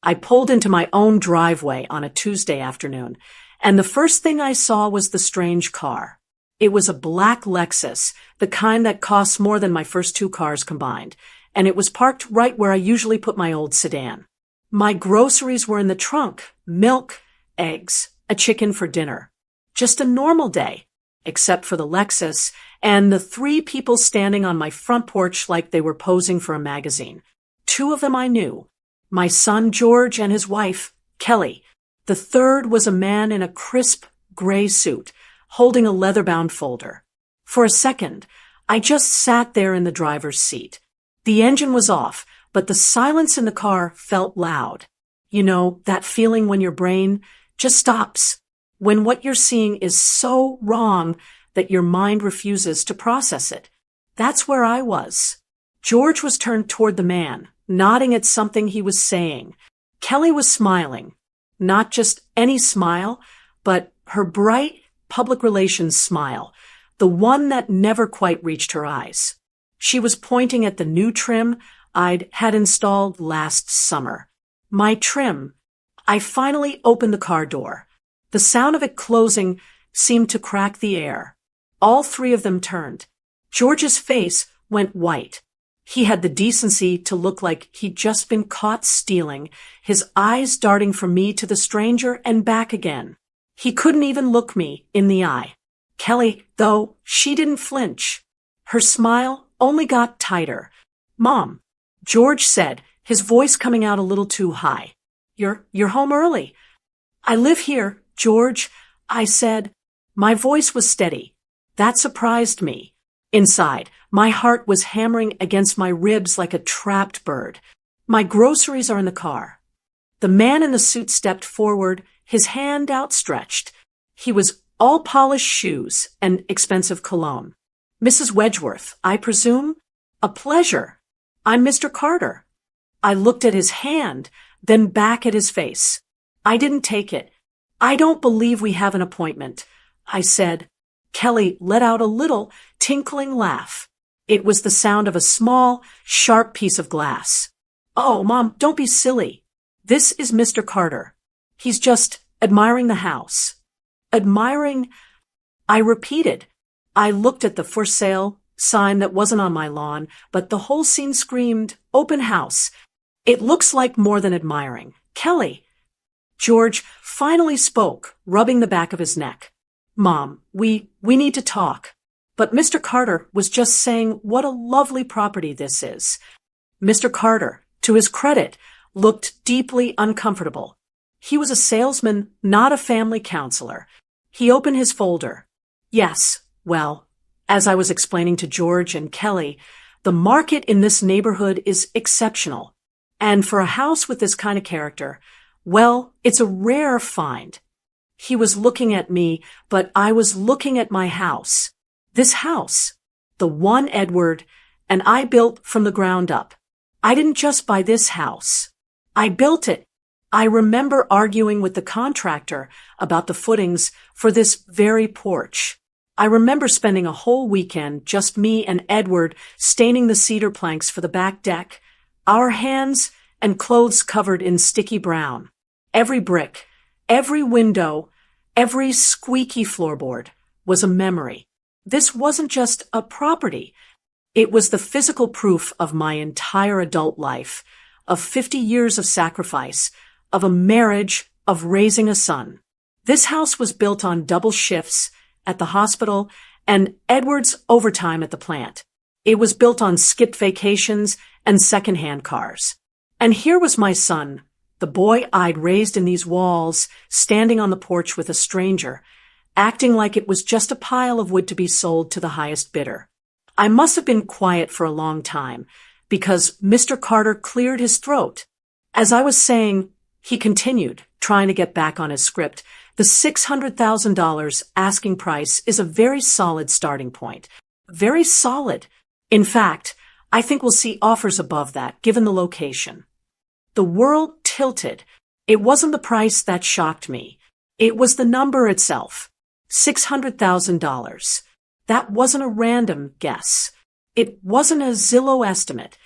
I pulled into my own driveway on a Tuesday afternoon, and the first thing I saw was the strange car. It was a black Lexus, the kind that costs more than my first two cars combined, and it was parked right where I usually put my old sedan. My groceries were in the trunk: milk, eggs, a chicken for dinner. Just a normal day, except for the Lexus and the three people standing on my front porch like they were posing for a magazine. Two of them I knew: my son George and his wife, Kelly. The third was a man in a crisp gray suit, holding a leather-bound folder. For a second, I just sat there in the driver's seat. The engine was off, but the silence in the car felt loud. You know, that feeling when your brain just stops, when what you're seeing is so wrong that your mind refuses to process it. That's where I was. George was turned toward the man, nodding at something he was saying. Kelly was smiling. Not just any smile, but her bright public relations smile, the one that never quite reached her eyes. She was pointing at the new trim I'd had installed last summer. My trim. I finally opened the car door. The sound of it closing seemed to crack the air. All three of them turned. George's face went white. He had the decency to look like he'd just been caught stealing, his eyes darting from me to the stranger and back again. He couldn't even look me in the eye. Kelly, though, she didn't flinch. Her smile only got tighter. "Mom," George said, his voice coming out a little too high. You're home early." "I live here, George," I said. My voice was steady. That surprised me. Inside, my heart was hammering against my ribs like a trapped bird. "My groceries are in the car." The man in the suit stepped forward, his hand outstretched. He was all polished shoes and expensive cologne. "Mrs. Wedgeworth, I presume?" "A pleasure. I'm Mr. Carter." I looked at his hand, then back at his face. I didn't take it. "I don't believe we have an appointment," I said. Kelly let out a little, tinkling laugh. It was the sound of a small, sharp piece of glass. "Oh, Mom, don't be silly. This is Mr. Carter. He's just admiring the house." "Admiring?" I repeated. I looked at the "for sale" sign that wasn't on my lawn, but the whole scene screamed open house. "It looks like more than admiring. Kelly." George finally spoke, rubbing the back of his neck. "Mom, we need to talk." But Mr. Carter was just saying what a lovely property this is. Mr. Carter, to his credit, looked deeply uncomfortable. He was a salesman, not a family counselor. He opened his folder. "Yes, well, as I was explaining to George and Kelly, the market in this neighborhood is exceptional. And for a house with this kind of character, well, it's a rare find." He was looking at me, but I was looking at my house. This house, the one Edward and I built from the ground up. I didn't just buy this house. I built it. I remember arguing with the contractor about the footings for this very porch. I remember spending a whole weekend, just me and Edward, staining the cedar planks for the back deck, our hands and clothes covered in sticky brown. Every brick, every window, every squeaky floorboard was a memory. This wasn't just a property. It was the physical proof of my entire adult life, of 50 years of sacrifice, of a marriage, of raising a son. This house was built on double shifts at the hospital and Edward's overtime at the plant. It was built on skipped vacations and secondhand cars. And here was my son, the boy I'd raised in these walls, standing on the porch with a stranger, acting like it was just a pile of wood to be sold to the highest bidder. I must have been quiet for a long time, because Mr. Carter cleared his throat. As I was saying, he continued, trying to get back on his script. "The $600,000 asking price is a very solid starting point. Very solid. In fact, I think we'll see offers above that, given the location." The world tilted. It wasn't the price that shocked me. It was the number itself. $600,000. That wasn't a random guess. It wasn't a Zillow estimate.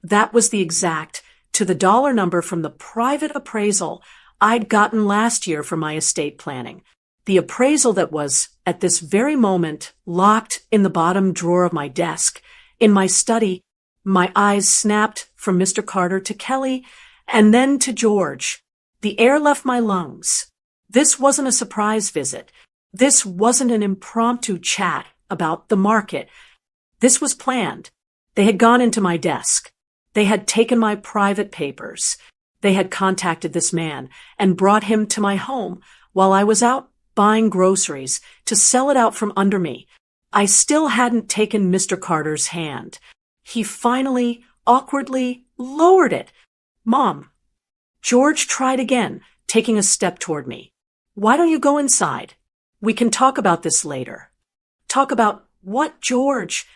That was the exact to the dollar number from the private appraisal I'd gotten last year for my estate planning. The appraisal that was, at this very moment, locked in the bottom drawer of my desk. In my study, my eyes snapped from Mr. Carter to Kelly and then to George. The air left my lungs. This wasn't a surprise visit. This wasn't an impromptu chat about the market. This was planned. They had gone into my desk. They had taken my private papers. They had contacted this man and brought him to my home while I was out buying groceries to sell it out from under me. I still hadn't taken Mr. Carter's hand. He finally, awkwardly, lowered it. "Mom." George tried again, taking a step toward me. "Why don't you go inside? We can talk about this later." "Talk about what, George?"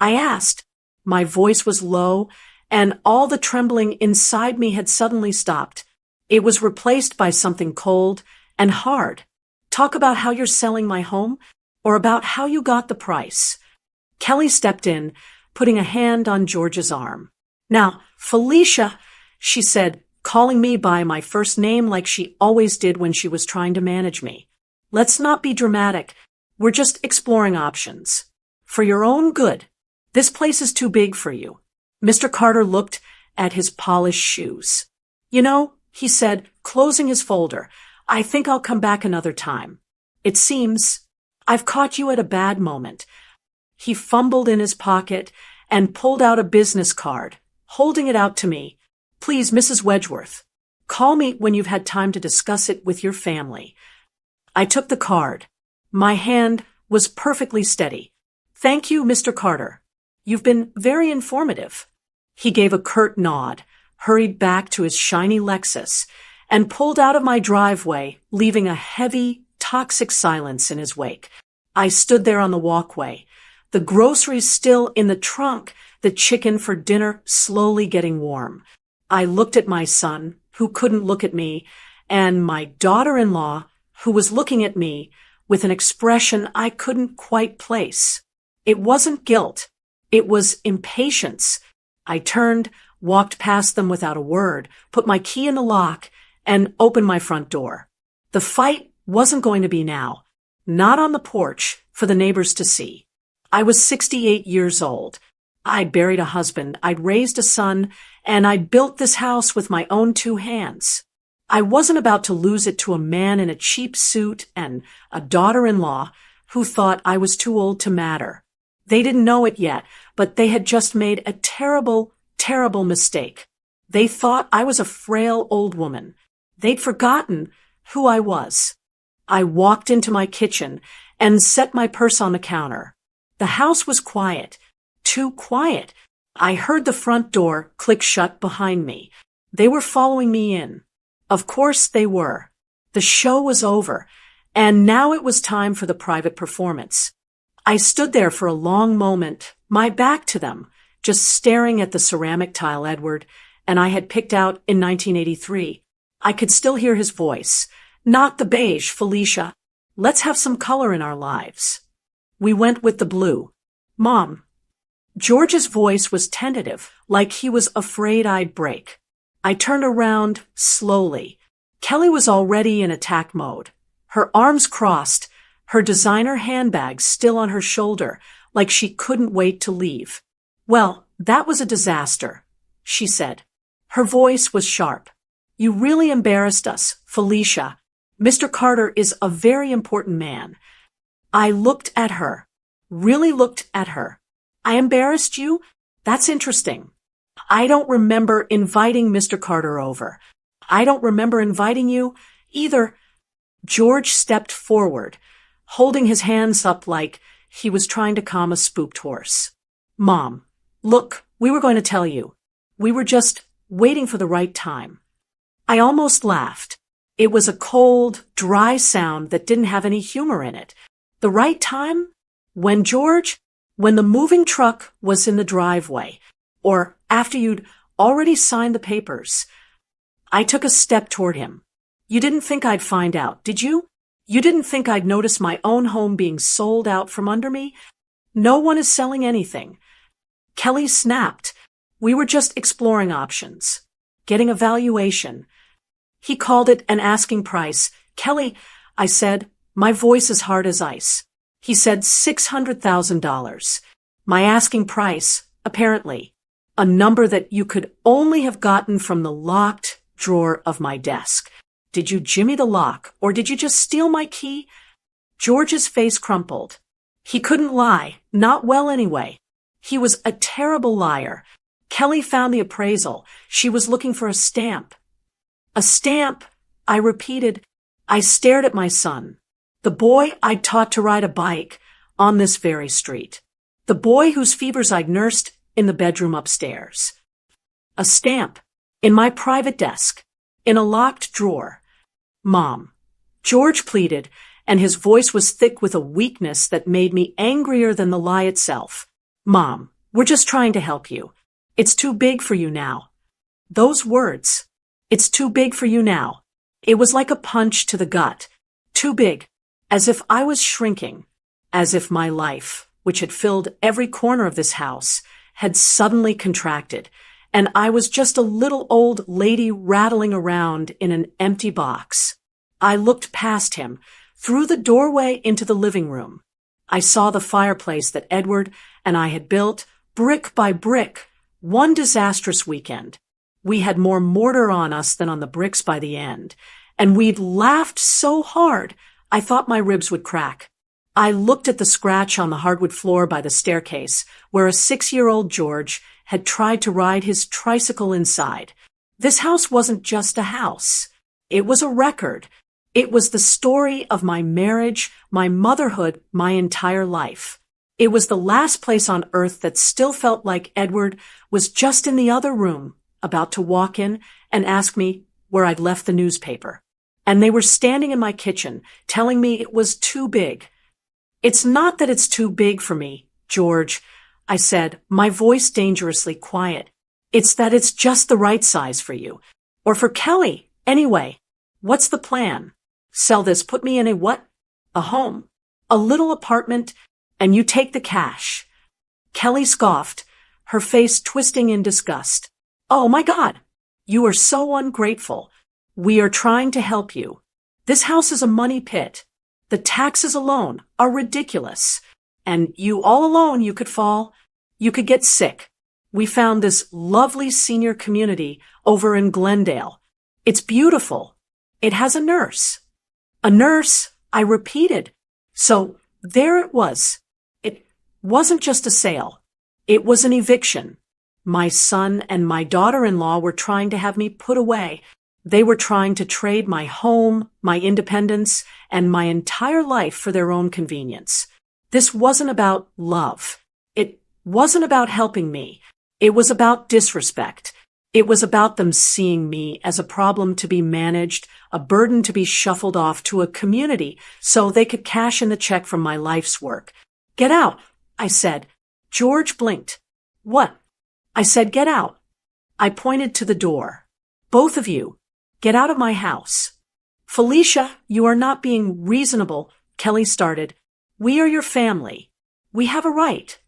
I asked. My voice was low, and all the trembling inside me had suddenly stopped. It was replaced by something cold and hard. "Talk about how you're selling my home, or about how you got the price." Kelly stepped in, putting a hand on George's arm. "Now, Felicia," she said, calling me by my first name like she always did when she was trying to manage me. "Let's not be dramatic. We're just exploring options. For your own good. This place is too big for you." Mr. Carter looked at his polished shoes. "You know," he said, closing his folder, "I think I'll come back another time. It seems I've caught you at a bad moment." He fumbled in his pocket and pulled out a business card, holding it out to me. "Please, Mrs. Wedgeworth, call me when you've had time to discuss it with your family." I took the card. My hand was perfectly steady. "Thank you, Mr. Carter. You've been very informative." He gave a curt nod, hurried back to his shiny Lexus, and pulled out of my driveway, leaving a heavy, toxic silence in his wake. I stood there on the walkway, the groceries still in the trunk, the chicken for dinner slowly getting warm. I looked at my son, who couldn't look at me, and my daughter-in-law, who was looking at me with an expression I couldn't quite place. It wasn't guilt. It was impatience. I turned, walked past them without a word, put my key in the lock, and opened my front door. The fight wasn't going to be now. Not on the porch for the neighbors to see. I was 68 years old. I'd buried a husband, I'd raised a son, and I'd built this house with my own two hands. I wasn't about to lose it to a man in a cheap suit and a daughter-in-law who thought I was too old to matter. They didn't know it yet, but they had just made a terrible, terrible mistake. They thought I was a frail old woman. They'd forgotten who I was. I walked into my kitchen and set my purse on the counter. The house was quiet. Too quiet. I heard the front door click shut behind me. They were following me in. Of course they were. The show was over, and now it was time for the private performance. I stood there for a long moment, my back to them, just staring at the ceramic tile Edward and I had picked out in 1983. I could still hear his voice. "Not the beige, Felicia. Let's have some color in our lives." We went with the blue. "Mom." George's voice was tentative, like he was afraid I'd break. I turned around slowly. Kelly was already in attack mode. Her arms crossed, her designer handbag still on her shoulder, like she couldn't wait to leave. "Well, that was a disaster," she said. Her voice was sharp. "You really embarrassed us, Felicia. Mr. Carter is a very important man." I looked at her, really looked at her. "I embarrassed you? That's interesting. I don't remember inviting Mr. Carter over. I don't remember inviting you either." George stepped forward, holding his hands up like he was trying to calm a spooked horse. "Mom, look, we were going to tell you. We were just waiting for the right time." I almost laughed. It was a cold, dry sound that didn't have any humor in it. The right time? When the moving truck was in the driveway, or after you'd already signed the papers. I took a step toward him. "You didn't think I'd find out, did you? You didn't think I'd notice my own home being sold out from under me? No one is selling anything." Kelly snapped. "We were just exploring options." getting a valuation. He called it an asking price. Kelly, I said, my voice as hard as ice. He said $600,000. My asking price, apparently. A number that you could only have gotten from the locked drawer of my desk. Did you jimmy the lock, or did you just steal my key? George's face crumpled. He couldn't lie, not well anyway. He was a terrible liar. Kelly found the appraisal. She was looking for a stamp. A stamp, I repeated. I stared at my son. The boy I'd taught to ride a bike on this very street. The boy whose fevers I'd nursed in the bedroom upstairs. A stamp. In my private desk. In a locked drawer. Mom. George pleaded, and his voice was thick with a weakness that made me angrier than the lie itself. Mom, we're just trying to help you. It's too big for you now. Those words. It's too big for you now. It was like a punch to the gut. Too big. As if I was shrinking. As if my life, which had filled every corner of this house, had suddenly contracted, and I was just a little old lady rattling around in an empty box. I looked past him, through the doorway into the living room. I saw the fireplace that Edward and I had built, brick by brick, one disastrous weekend. We had more mortar on us than on the bricks by the end, and we'd laughed so hard I thought my ribs would crack. I looked at the scratch on the hardwood floor by the staircase, where a 6-year-old George had tried to ride his tricycle inside. This house wasn't just a house. It was a record. It was the story of my marriage, my motherhood, my entire life. It was the last place on earth that still felt like Edward was just in the other room, about to walk in and ask me where I'd left the newspaper. And they were standing in my kitchen, telling me it was too big. It's not that it's too big for me, George, I said, my voice dangerously quiet. It's that it's just the right size for you. Or for Kelly, anyway. What's the plan? Sell this, put me in a what? A home. A little apartment, and you take the cash. Kelly scoffed, her face twisting in disgust. Oh my God! You are so ungrateful. We are trying to help you. This house is a money pit. The taxes alone are ridiculous. And you all alone, you could fall. You could get sick. We found this lovely senior community over in Glendale. It's beautiful. It has a nurse. A nurse, I repeated. So there it was. It wasn't just a sale. It was an eviction. My son and my daughter-in-law were trying to have me put away. They were trying to trade my home, my independence, and my entire life for their own convenience. This wasn't about love. It wasn't about helping me. It was about disrespect. It was about them seeing me as a problem to be managed, a burden to be shuffled off to a community so they could cash in the check from my life's work. Get out, I said. George blinked. What? I said, get out. I pointed to the door. Both of you. Get out of my house. Felicia, you are not being reasonable, Kelly started. We are your family. We have a right.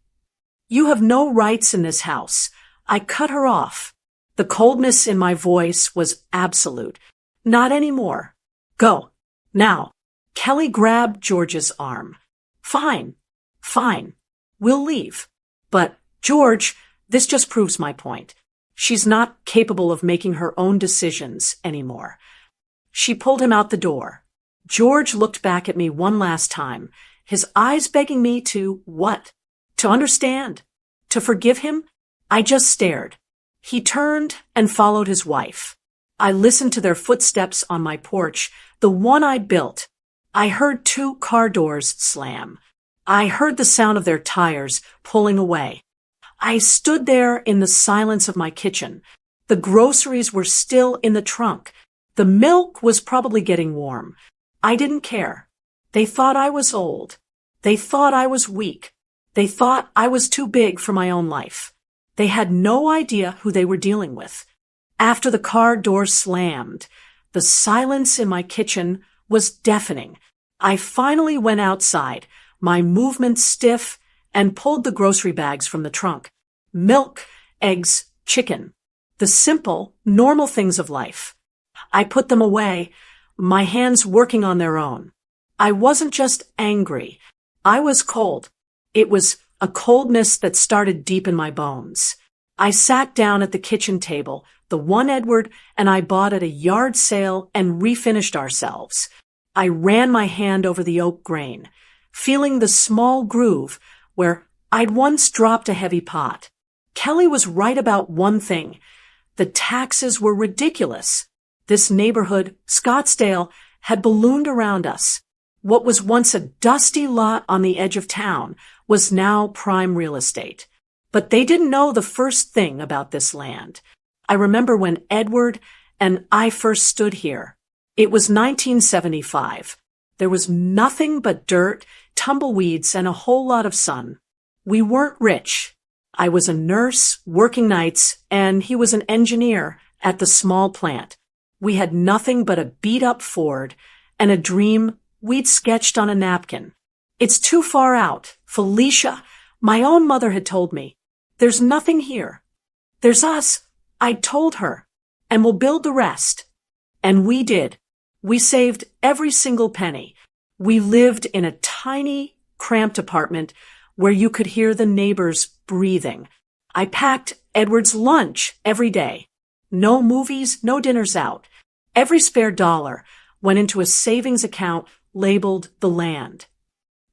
You have no rights in this house. I cut her off. The coldness in my voice was absolute. Not anymore. Go. Now. Kelly grabbed George's arm. Fine. Fine. We'll leave. But, George, this just proves my point. She's not capable of making her own decisions anymore. She pulled him out the door. George looked back at me one last time, his eyes begging me to what? To understand? To forgive him? I just stared. He turned and followed his wife. I listened to their footsteps on my porch, the one I built. I heard 2 car doors slam. I heard the sound of their tires pulling away. I stood there in the silence of my kitchen. The groceries were still in the trunk. The milk was probably getting warm. I didn't care. They thought I was old. They thought I was weak. They thought I was too big for my own life. They had no idea who they were dealing with. After the car door slammed, the silence in my kitchen was deafening. I finally went outside, my movements stiff, and pulled the grocery bags from the trunk. Milk, eggs, chicken. The simple, normal things of life. I put them away, my hands working on their own. I wasn't just angry. I was cold. It was a coldness that started deep in my bones. I sat down at the kitchen table, the one Edward and I bought at a yard sale, and refinished ourselves. I ran my hand over the oak grain, feeling the small groove where I'd once dropped a heavy pot. Kelly was right about one thing. The taxes were ridiculous. This neighborhood, Scottsdale, had ballooned around us. What was once a dusty lot on the edge of town was now prime real estate. But they didn't know the first thing about this land. I remember when Edward and I first stood here. It was 1975. There was nothing but dirt, tumbleweeds, and a whole lot of sun. We weren't rich. I was a nurse, working nights, and he was an engineer at the small plant. We had nothing but a beat-up Ford and a dream we'd sketched on a napkin. It's too far out. Felicia, my own mother had told me. There's nothing here. There's us, I'd told her, and we'll build the rest. And we did. We saved every single penny. We lived in a tiny, cramped apartment where you could hear the neighbors breathing. I packed Edward's lunch every day. No movies, no dinners out. Every spare dollar went into a savings account labeled the land.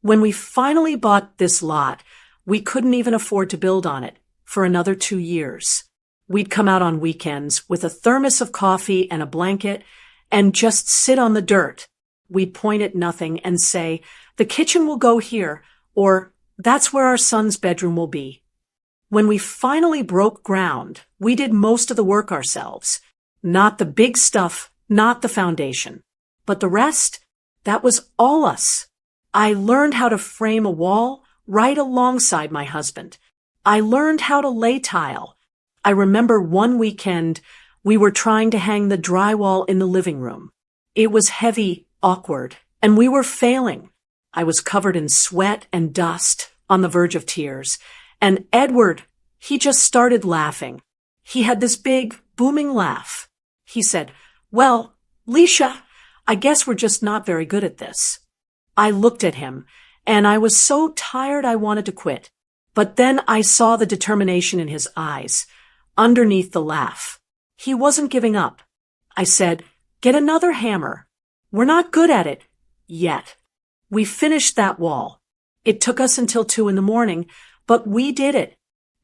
When we finally bought this lot, we couldn't even afford to build on it for another 2 years. We'd come out on weekends with a thermos of coffee and a blanket and just sit on the dirt. We'd point at nothing and say, the kitchen will go here, or that's where our son's bedroom will be. When we finally broke ground, we did most of the work ourselves. Not the big stuff, not the foundation. But the rest, that was all us. I learned how to frame a wall right alongside my husband. I learned how to lay tile. I remember one weekend we were trying to hang the drywall in the living room. It was heavy, awkward, and we were failing. I was covered in sweat and dust, on the verge of tears. And Edward, he just started laughing. He had this big, booming laugh. He said, well, Leisha, I guess we're just not very good at this. I looked at him, and I was so tired I wanted to quit. But then I saw the determination in his eyes, underneath the laugh. He wasn't giving up. I said, get another hammer. We're not good at it, yet. We finished that wall. It took us until 2 a.m, but we did it.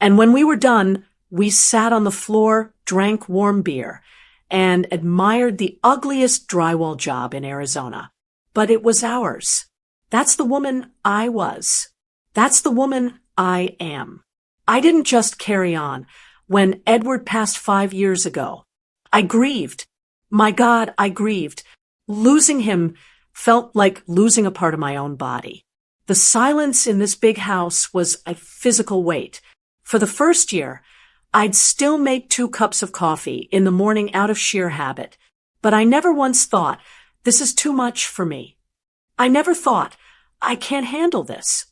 And when we were done, we sat on the floor, drank warm beer, and admired the ugliest drywall job in Arizona. But it was ours. That's the woman I was. That's the woman I am. I didn't just carry on. When Edward passed 5 years ago, I grieved. My God, I grieved. Losing him felt like losing a part of my own body. The silence in this big house was a physical weight. For the first year, I'd still make 2 cups of coffee in the morning out of sheer habit. But I never once thought, this is too much for me. I never thought, I can't handle this.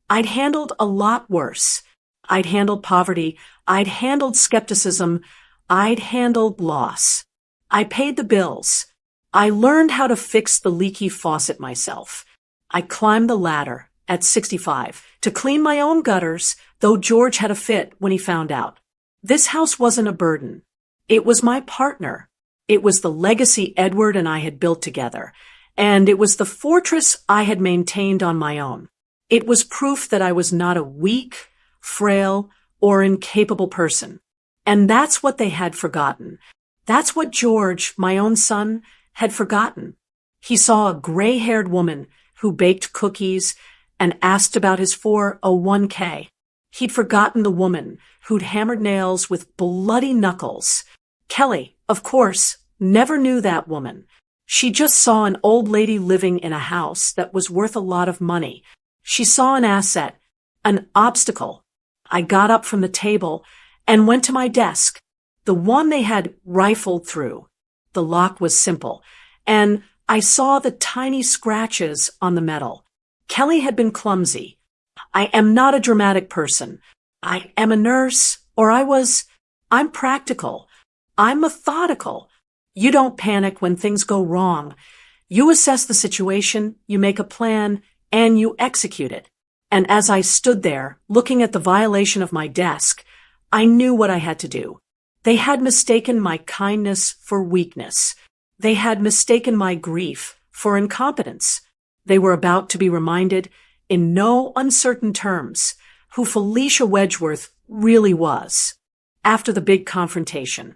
I'd handled a lot worse. I'd handled poverty. I'd handled skepticism. I'd handled loss. I paid the bills. I learned how to fix the leaky faucet myself. I climbed the ladder at 65 to clean my own gutters, though George had a fit when he found out. This house wasn't a burden. It was my partner. It was the legacy Edward and I had built together, and it was the fortress I had maintained on my own. It was proof that I was not a weak, frail, or incapable person. And that's what they had forgotten. That's what George, my own son, had forgotten. He saw a gray-haired woman who baked cookies and asked about his 401k. He'd forgotten the woman who'd hammered nails with bloody knuckles. Kelly, of course, never knew that woman. She just saw an old lady living in a house that was worth a lot of money. She saw an asset, an obstacle. I got up from the table and went to my desk, the one they had rifled through. The lock was simple, and I saw the tiny scratches on the metal. Kelly had been clumsy. I am not a dramatic person. I am a nurse, or I'm practical. I'm methodical. You don't panic when things go wrong. You assess the situation, you make a plan, and you execute it. And as I stood there, looking at the violation of my desk, I knew what I had to do. They had mistaken my kindness for weakness. They had mistaken my grief for incompetence. They were about to be reminded, in no uncertain terms, who Felicia Wedgeworth really was. After the big confrontation,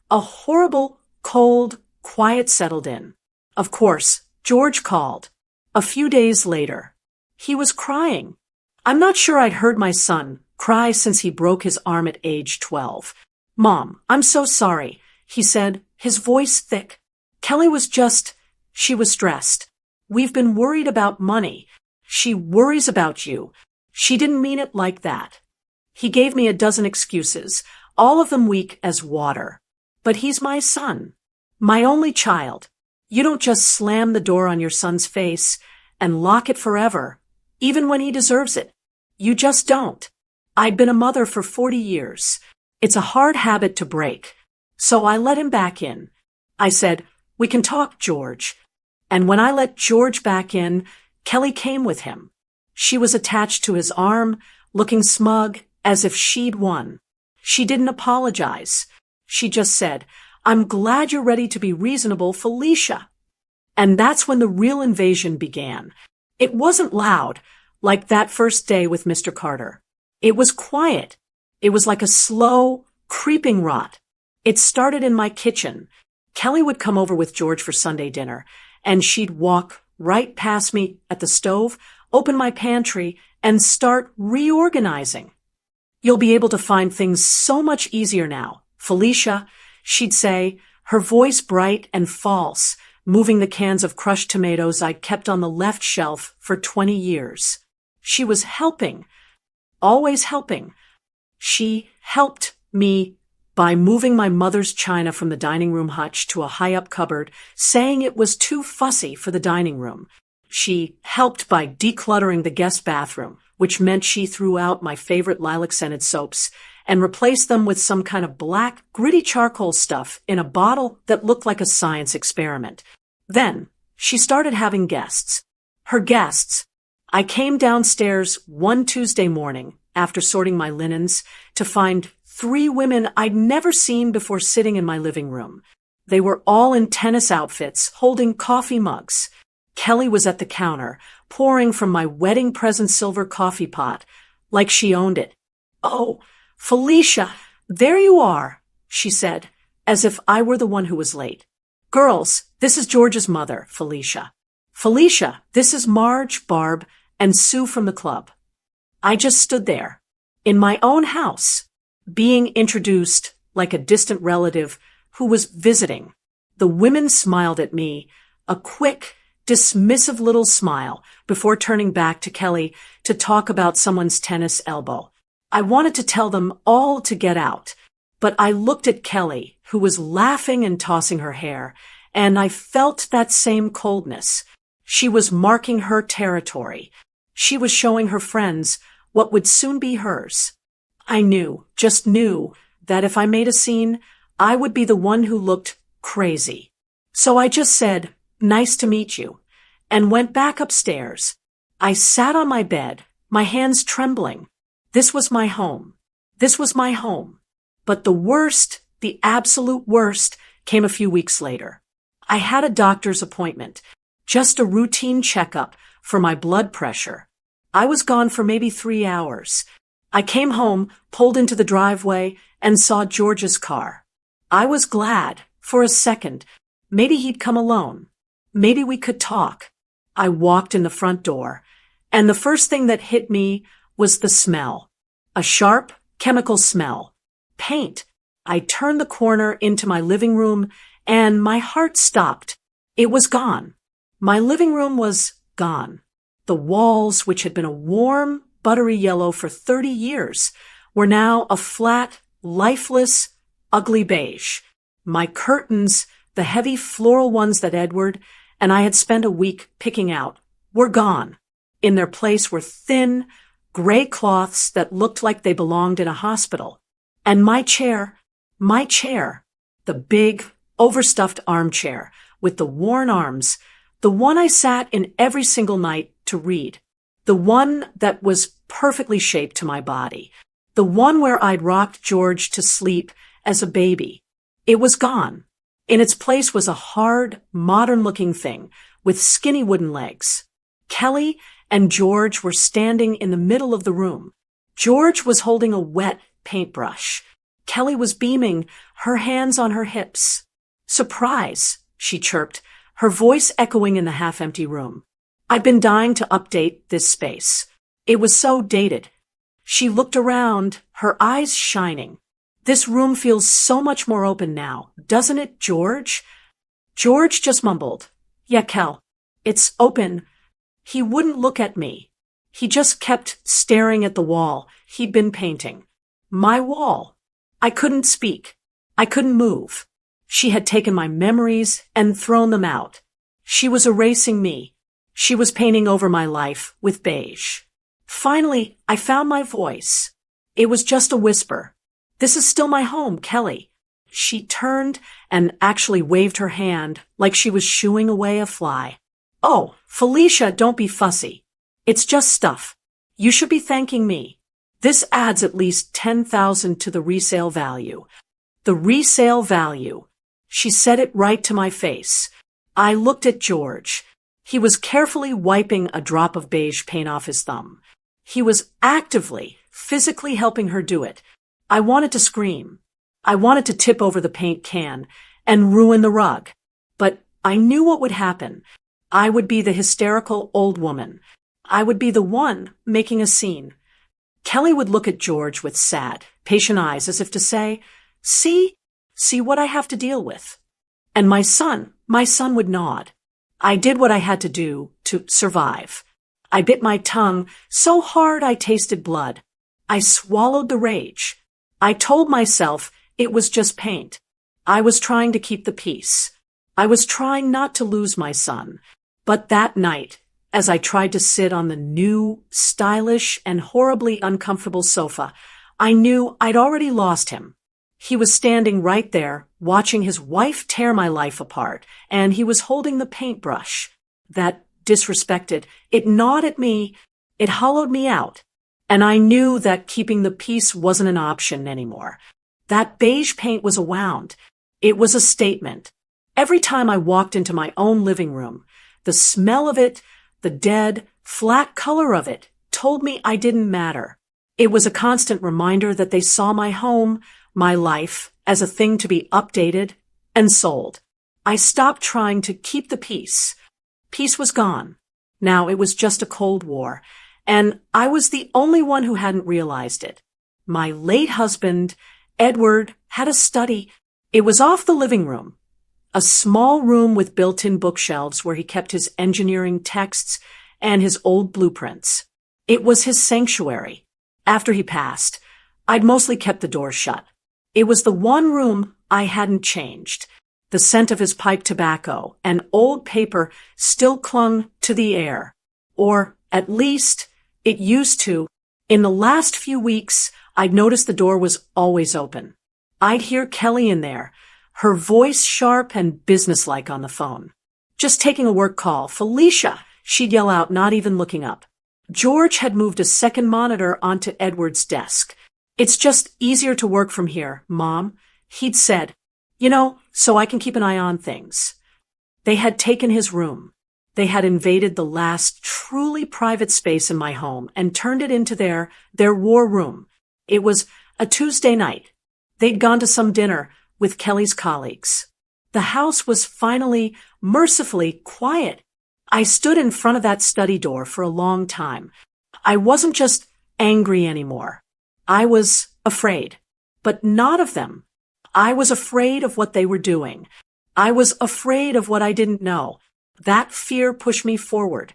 a horrible, cold quiet settled in. Of course, George called. A few days later, he was crying. I'm not sure I'd heard my son cry since he broke his arm at age 12. Mom, I'm so sorry, he said, his voice thick. Kelly she was stressed. We've been worried about money. She worries about you. She didn't mean it like that. He gave me a dozen excuses, all of them weak as water. But he's my son, my only child. You don't just slam the door on your son's face and lock it forever, even when he deserves it. You just don't. I'd been a mother for 40 years. It's a hard habit to break. So I let him back in. I said, we can talk, George. And when I let George back in, Kelly came with him. She was attached to his arm, looking smug, as if she'd won. She didn't apologize. She just said, I'm glad you're ready to be reasonable, Felicia. And that's when the real invasion began. It wasn't loud, like that first day with Mr. Carter. It was quiet. It was like a slow, creeping rot. It started in my kitchen. Kelly would come over with George for Sunday dinner, and she'd walk right past me at the stove, open my pantry, and start reorganizing. You'll be able to find things so much easier now, Felicia, she'd say, her voice bright and false, moving the cans of crushed tomatoes I'd kept on the left shelf for 20 years. She was helping, always helping. She helped me by moving my mother's china from the dining room hutch to a high-up cupboard, saying it was too fussy for the dining room. She helped by decluttering the guest bathroom, which meant she threw out my favorite lilac-scented soaps and replaced them with some kind of black, gritty charcoal stuff in a bottle that looked like a science experiment. Then, she started having guests. Her guests. I came downstairs one Tuesday morning, after sorting my linens, to find 3 women I'd never seen before sitting in my living room. They were all in tennis outfits, holding coffee mugs. Kelly was at the counter, pouring from my wedding present silver coffee pot, like she owned it. Oh, Felicia, there you are, she said, as if I were the one who was late. Girls, this is George's mother, Felicia. Felicia, this is Marge, Barb, and Sue from the club. I just stood there, in my own house, being introduced like a distant relative who was visiting. The women smiled at me, a quick, dismissive little smile, before turning back to Kelly to talk about someone's tennis elbow. I wanted to tell them all to get out, but I looked at Kelly, who was laughing and tossing her hair, and I felt that same coldness. She was marking her territory. She was showing her friends what would soon be hers. I knew, just knew, that if I made a scene, I would be the one who looked crazy. So I just said, nice to meet you, and went back upstairs. I sat on my bed, my hands trembling. This was my home. This was my home. But the worst, the absolute worst, came a few weeks later. I had a doctor's appointment, just a routine checkup for my blood pressure. I was gone for maybe 3 hours. I came home, pulled into the driveway, and saw George's car. I was glad, for a second. Maybe he'd come alone. Maybe we could talk. I walked in the front door, and the first thing that hit me was the smell. A sharp, chemical smell. Paint. I turned the corner into my living room, and my heart stopped. It was gone. My living room was gone. The walls, which had been a warm, buttery yellow for 30 years, were now a flat, lifeless, ugly beige. My curtains, the heavy floral ones that Edward and I had spent a week picking out, were gone. In their place were thin, gray cloths that looked like they belonged in a hospital. And my chair, The big, overstuffed armchair with the worn arms, the one I sat in every single night to read, the one that was perfectly shaped to my body, the one where I'd rocked George to sleep as a baby. It was gone. In its place was a hard, modern-looking thing with skinny wooden legs. Kelly and George were standing in the middle of the room. George was holding a wet paintbrush. Kelly was beaming, her hands on her hips. "Surprise," she chirped, her voice echoing in the half-empty room. "I've been dying to update this space. It was so dated." She looked around, her eyes shining. "This room feels so much more open now, doesn't it, George?" George just mumbled, "Yeah, Kel, it's open." He wouldn't look at me. He just kept staring at the wall he'd been painting. My wall. I couldn't speak. I couldn't move. She had taken my memories and thrown them out. She was erasing me. She was painting over my life with beige. Finally, I found my voice. It was just a whisper. "This is still my home, Kelly." She turned and actually waved her hand like she was shooing away a fly. "Oh, Felicia, don't be fussy. It's just stuff. You should be thanking me. This adds at least 10,000 to the resale value." The resale value. She said it right to my face. I looked at George. He was carefully wiping a drop of beige paint off his thumb. He was actively, physically helping her do it. I wanted to scream. I wanted to tip over the paint can and ruin the rug. But I knew what would happen. I would be the hysterical old woman. I would be the one making a scene. Kelly would look at George with sad, patient eyes as if to say, See what I have to deal with. And my son would nod. I did what I had to do to survive. I bit my tongue so hard I tasted blood. I swallowed the rage. I told myself it was just paint. I was trying to keep the peace. I was trying not to lose my son. But that night, as I tried to sit on the new, stylish, and horribly uncomfortable sofa, I knew I'd already lost him. He was standing right there, watching his wife tear my life apart, and he was holding the paintbrush. That disrespected, it gnawed at me, it hollowed me out, and I knew that keeping the peace wasn't an option anymore. That beige paint was a wound. It was a statement. Every time I walked into my own living room, the smell of it, the dead, flat color of it, told me I didn't matter. It was a constant reminder that they saw my home, my life, as a thing to be updated and sold. I stopped trying to keep the peace. Peace was gone. Now it was just a Cold War, and I was the only one who hadn't realized it. My late husband, Edward, had a study. It was off the living room. A small room with built-in bookshelves where he kept his engineering texts and his old blueprints. It was his sanctuary. After he passed, I'd mostly kept the door shut. It was the one room I hadn't changed. The scent of his pipe tobacco and old paper still clung to the air. Or, at least, it used to. In the last few weeks, I'd noticed the door was always open. I'd hear Kelly in there, her voice sharp and businesslike on the phone. "Just taking a work call. Felicia," she'd yell out, not even looking up. George had moved a second monitor onto Edward's desk. "It's just easier to work from here, Mom," he'd said. So I can keep an eye on things." They had taken his room. They had invaded the last truly private space in my home and turned it into their war room. It was a Tuesday night. They'd gone to some dinner with Kelly's colleagues. The house was finally, mercifully, quiet. I stood in front of that study door for a long time. I wasn't just angry anymore. I was afraid. But not of them. I was afraid of what they were doing. I was afraid of what I didn't know. That fear pushed me forward.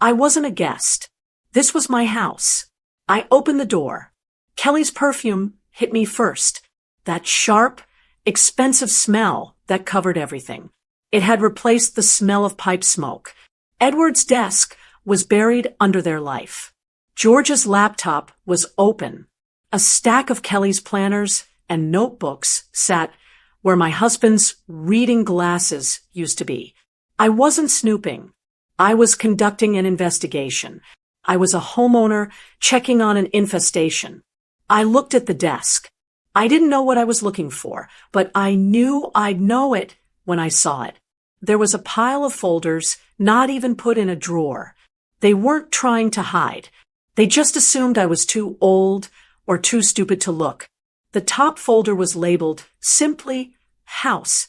I wasn't a guest. This was my house. I opened the door. Kelly's perfume hit me first. That sharp, expensive smell that covered everything. It had replaced the smell of pipe smoke. Edward's desk was buried under their life. George's laptop was open. A stack of Kelly's planners and notebooks sat where my husband's reading glasses used to be. I wasn't snooping. I was conducting an investigation. I was a homeowner checking on an infestation. I looked at the desk. I didn't know what I was looking for, but I knew I'd know it when I saw it. There was a pile of folders, not even put in a drawer. They weren't trying to hide. They just assumed I was too old or too stupid to look. The top folder was labeled simply House.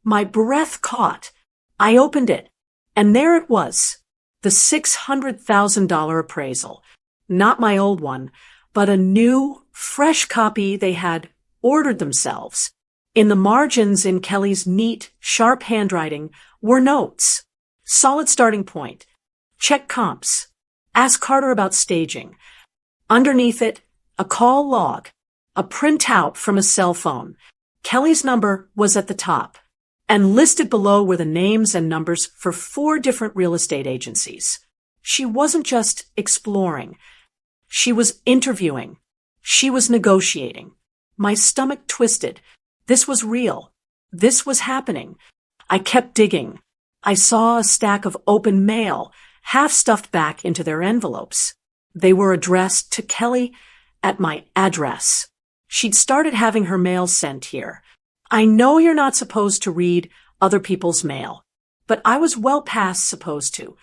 My breath caught. I opened it, and there it was, the $600,000 appraisal. Not my old one, but a new, fresh copy they had ordered themselves. In the margins in Kelly's neat, sharp handwriting were notes. Solid starting point. Check comps. Ask Carter about staging. Underneath it, a call log. A printout from a cell phone. Kelly's number was at the top. And listed below were the names and numbers for 4 different real estate agencies. She wasn't just exploring. She was interviewing. She was negotiating. My stomach twisted. This was real. This was happening. I kept digging. I saw a stack of open mail, half stuffed back into their envelopes. They were addressed to Kelly at my address. She'd started having her mail sent here. I know you're not supposed to read other people's mail, but I was well past supposed to.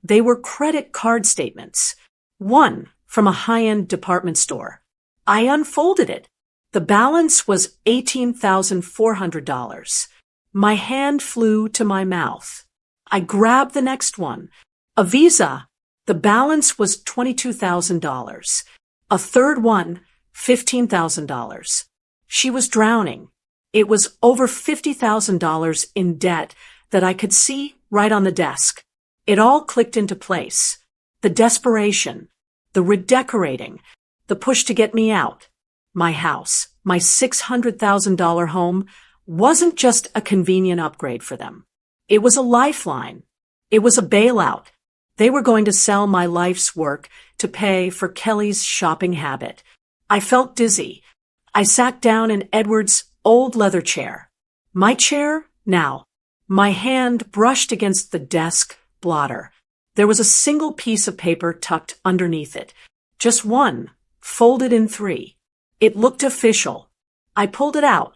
They were credit card statements. One from a high-end department store. I unfolded it. The balance was $18,400. My hand flew to my mouth. I grabbed the next one. A Visa. The balance was $22,000. A third one, $15,000. She was drowning. It was over $50,000 in debt that I could see right on the desk. It all clicked into place. The desperation, the redecorating, the push to get me out. My house, my $600,000 home, wasn't just a convenient upgrade for them. It was a lifeline. It was a bailout. They were going to sell my life's work to pay for Kelly's shopping habit. I felt dizzy. I sat down in Edward's old leather chair. My chair now. My hand brushed against the desk blotter. There was a single piece of paper tucked underneath it. Just one, folded in 3. It looked official. I pulled it out.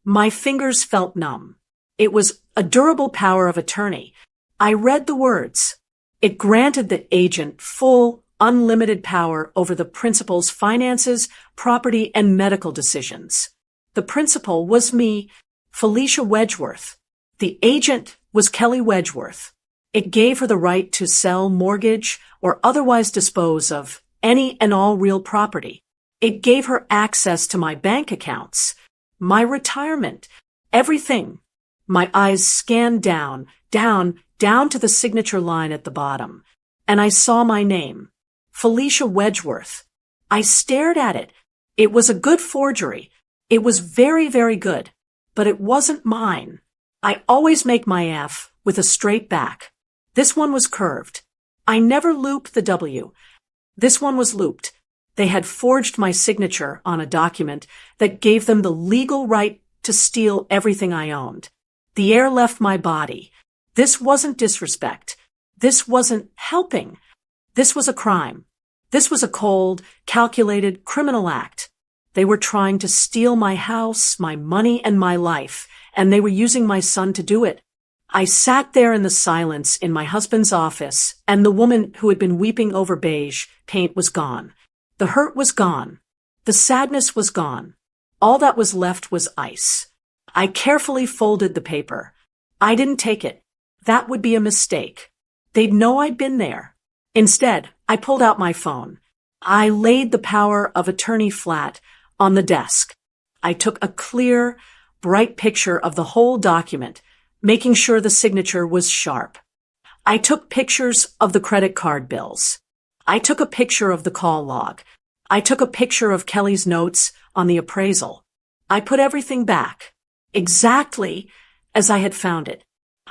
My fingers felt numb. It was a durable power of attorney. I read the words. It granted the agent full, unlimited power over the principal's finances, property, and medical decisions. The principal was me, Felicia Wedgeworth. The agent was Kelly Wedgeworth. It gave her the right to sell, mortgage, or otherwise dispose of any and all real property. It gave her access to my bank accounts, my retirement, everything. My eyes scanned down to the signature line at the bottom, and I saw my name, Felicia Wedgeworth. I stared at it. It was a good forgery. It was very, very good, but it wasn't mine. I always make my F with a straight back. This one was curved. I never looped the W. This one was looped. They had forged my signature on a document that gave them the legal right to steal everything I owned. The air left my body. This wasn't disrespect. This wasn't helping. This was a crime. This was a cold, calculated criminal act. They were trying to steal my house, my money, and my life, and they were using my son to do it. I sat there in the silence in my husband's office, and the woman who had been weeping over beige paint was gone. The hurt was gone. The sadness was gone. All that was left was ice. I carefully folded the paper. I didn't take it. That would be a mistake. They'd know I'd been there. Instead, I pulled out my phone. I laid the power of attorney flat on the desk. I took a clear, bright picture of the whole document, making sure the signature was sharp. I took pictures of the credit card bills. I took a picture of the call log. I took a picture of Kelly's notes on the appraisal. I put everything back, exactly as I had found it.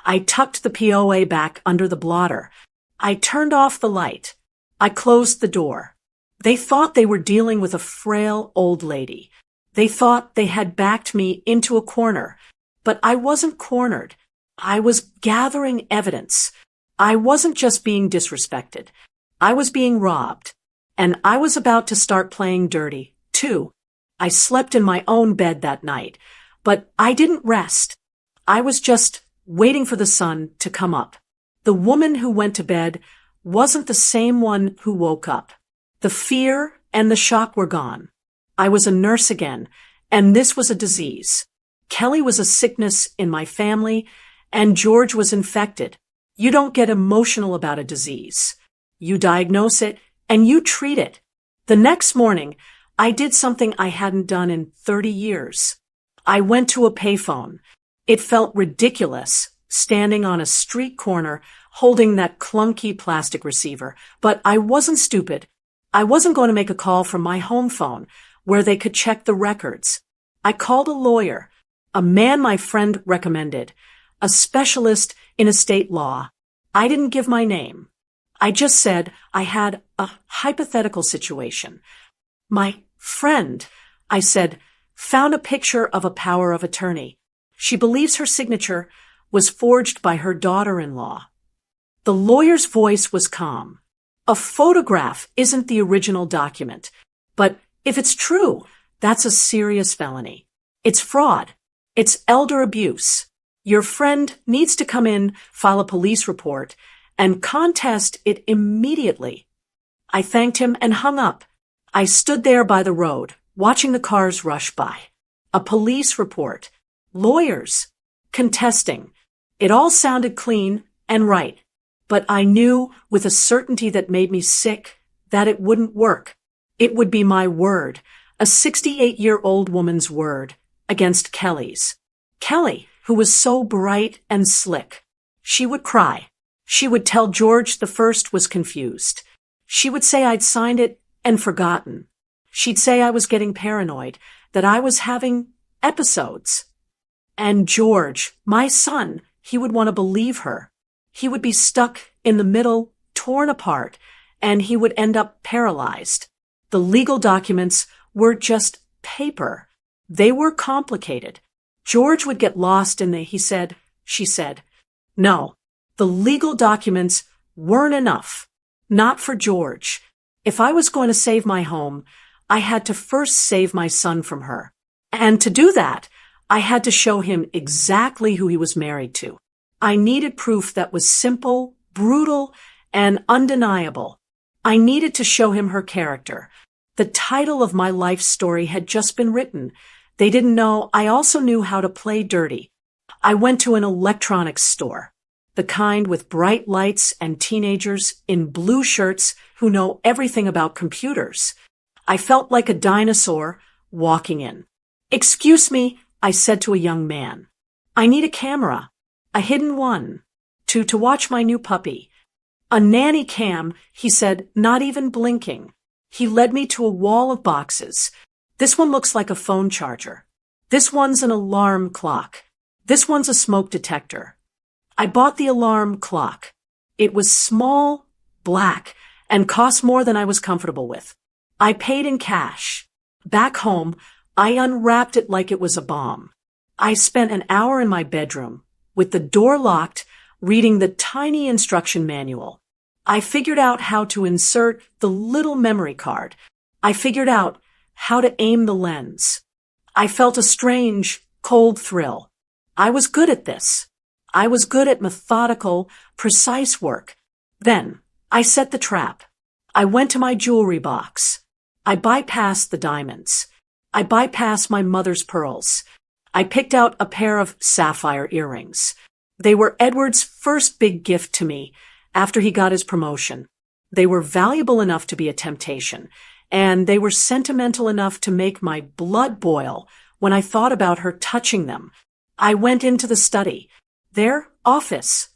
I tucked the POA back under the blotter. I turned off the light. I closed the door. They thought they were dealing with a frail old lady. They thought they had backed me into a corner, but I wasn't cornered. I was gathering evidence. I wasn't just being disrespected. I was being robbed. And I was about to start playing dirty, too. I slept in my own bed that night, but I didn't rest. I was just waiting for the sun to come up. The woman who went to bed wasn't the same one who woke up. The fear and the shock were gone. I was a nurse again, and this was a disease. Kelly was a sickness in my family, and George was infected. You don't get emotional about a disease. You diagnose it, and you treat it. The next morning, I did something I hadn't done in 30 years. I went to a payphone. It felt ridiculous, standing on a street corner, holding that clunky plastic receiver. But I wasn't stupid. I wasn't going to make a call from my home phone, where they could check the records. I called a lawyer, a man my friend recommended, a specialist in estate law. I didn't give my name. I just said I had a hypothetical situation. My friend, I said, found a picture of a power of attorney. She believes her signature was forged by her daughter-in-law. The lawyer's voice was calm. A photograph isn't the original document, but if it's true, that's a serious felony. It's fraud. It's elder abuse. Your friend needs to come in, file a police report, and contest it immediately. I thanked him and hung up. I stood there by the road, watching the cars rush by. A police report. Lawyers. Contesting. It all sounded clean and right. But I knew, with a certainty that made me sick, that it wouldn't work. It would be my word, a 68-year-old woman's word, against Kelly's. Kelly, who was so bright and slick. She would cry. She would tell George the first was confused. She would say I'd signed it and forgotten. She'd say I was getting paranoid, that I was having episodes. And George, my son, he would want to believe her. He would be stuck in the middle, torn apart, and he would end up paralyzed. The legal documents were just paper. They were complicated. George would get lost in she said. No, the legal documents weren't enough. Not for George. If I was going to save my home, I had to first save my son from her. And to do that, I had to show him exactly who he was married to. I needed proof that was simple, brutal, and undeniable. I needed to show him her character. The title of my life story had just been written. They didn't know I also knew how to play dirty. I went to an electronics store, the kind with bright lights and teenagers in blue shirts who know everything about computers. I felt like a dinosaur walking in. "Excuse me," I said to a young man. "I need a camera, a hidden one, to watch my new puppy." "A nanny cam," he said, not even blinking. He led me to a wall of boxes. "This one looks like a phone charger. This one's an alarm clock. This one's a smoke detector." I bought the alarm clock. It was small, black, and cost more than I was comfortable with. I paid in cash. Back home, I unwrapped it like it was a bomb. I spent an hour in my bedroom, with the door locked, reading the tiny instruction manual. I figured out how to insert the little memory card. I figured out how to aim the lens. I felt a strange, cold thrill. I was good at this. I was good at methodical, precise work. Then, I set the trap. I went to my jewelry box. I bypassed the diamonds. I bypassed my mother's pearls. I picked out a pair of sapphire earrings. They were Edward's first big gift to me after he got his promotion. They were valuable enough to be a temptation, and they were sentimental enough to make my blood boil when I thought about her touching them. I went into the study, their office.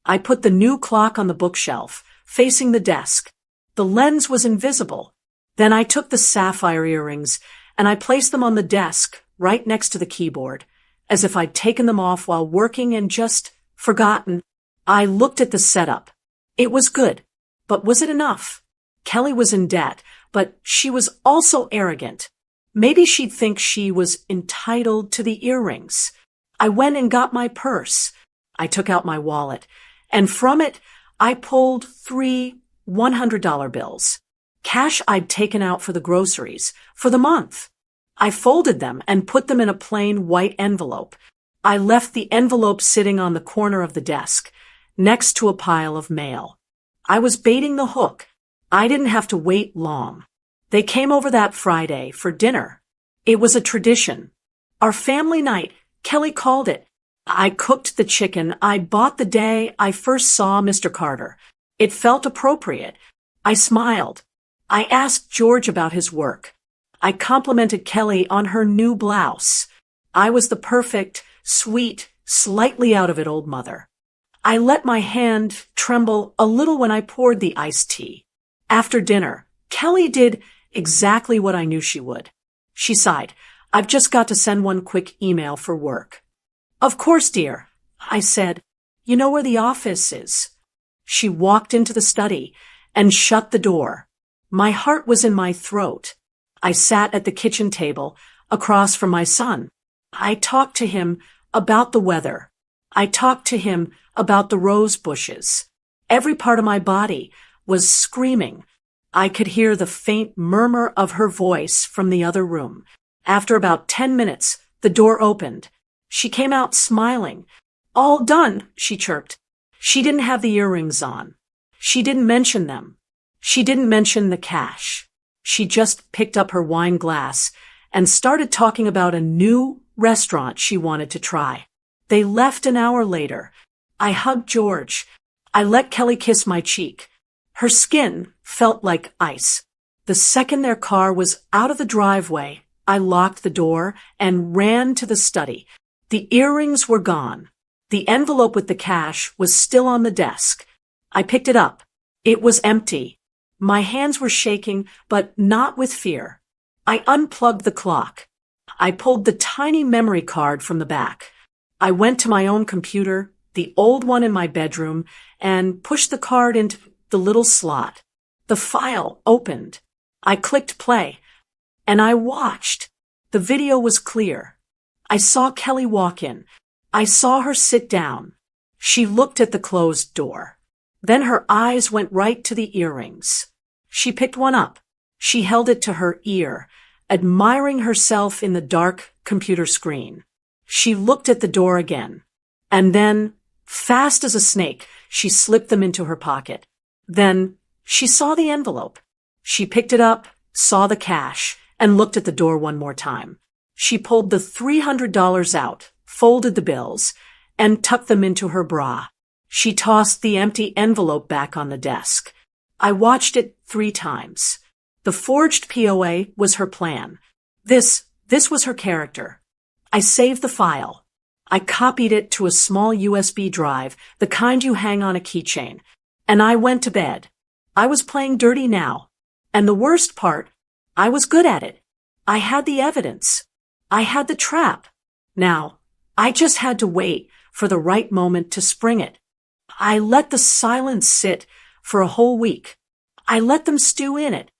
I put the new clock on the bookshelf, facing the desk. The lens was invisible. Then I took the sapphire earrings and I placed them on the desk right next to the keyboard, as if I'd taken them off while working and just forgotten. I looked at the setup. It was good, but was it enough? Kelly was in debt, but she was also arrogant. Maybe she'd think she was entitled to the earrings. I went and got my purse. I took out my wallet, and from it, I pulled 3 $100 bills. Cash I'd taken out for the groceries, for the month. I folded them and put them in a plain white envelope. I left the envelope sitting on the corner of the desk, next to a pile of mail. I was baiting the hook. I didn't have to wait long. They came over that Friday for dinner. It was a tradition. Our family night, Kelly called it. I cooked the chicken I bought the day I first saw Mr. Carter. It felt appropriate. I smiled. I asked George about his work. I complimented Kelly on her new blouse. I was the perfect, sweet, slightly out of it old mother. I let my hand tremble a little when I poured the iced tea. After dinner, Kelly did exactly what I knew she would. She sighed. I've just got to send one quick email for work. Of course, dear, I said. You know where the office is. She walked into the study and shut the door. My heart was in my throat. I sat at the kitchen table across from my son. I talked to him about the weather. I talked to him about the rose bushes. Every part of my body was screaming. I could hear the faint murmur of her voice from the other room. After about 10 minutes, the door opened. She came out smiling. All done, she chirped. She didn't have the earrings on. She didn't mention them. She didn't mention the cash. She just picked up her wine glass and started talking about a new restaurant she wanted to try. They left an hour later. I hugged George. I let Kelly kiss my cheek. Her skin felt like ice. The second their car was out of the driveway, I locked the door and ran to the study. The earrings were gone. The envelope with the cash was still on the desk. I picked it up. It was empty. My hands were shaking, but not with fear. I unplugged the clock. I pulled the tiny memory card from the back. I went to my own computer, the old one in my bedroom, and pushed the card into the little slot. The file opened. I clicked play, and I watched. The video was clear. I saw Kelly walk in. I saw her sit down. She looked at the closed door. Then her eyes went right to the earrings. She picked one up. She held it to her ear, admiring herself in the dark computer screen. She looked at the door again. And then, fast as a snake, she slipped them into her pocket. Then, she saw the envelope. She picked it up, saw the cash, and looked at the door one more time. She pulled the $300 out, folded the bills, and tucked them into her bra. She tossed the empty envelope back on the desk. I watched it 3 times. The forged POA was her plan. This was her character. I saved the file. I copied it to a small USB drive, the kind you hang on a keychain, and I went to bed. I was playing dirty now. And the worst part, I was good at it. I had the evidence. I had the trap. Now, I just had to wait for the right moment to spring it. I let the silence sit for a whole week. I let them stew in it.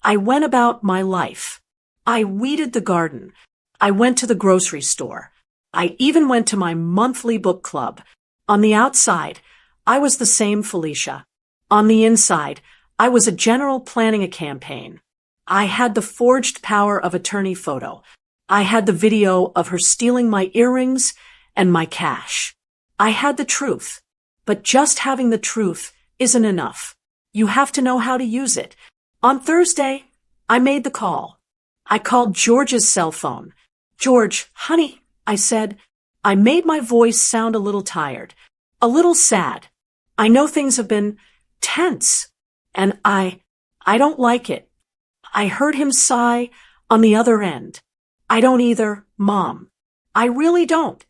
I went about my life. I weeded the garden. I went to the grocery store. I even went to my monthly book club. On the outside, I was the same Felicia. On the inside, I was a general planning a campaign. I had the forged power of attorney photo. I had the video of her stealing my earrings and my cash. I had the truth. But just having the truth isn't enough. You have to know how to use it. On Thursday, I made the call. I called George's cell phone. George, honey, I said. I made my voice sound a little tired, a little sad. I know things have been tense, and I don't like it. I heard him sigh on the other end. I don't either, Mom. I really don't.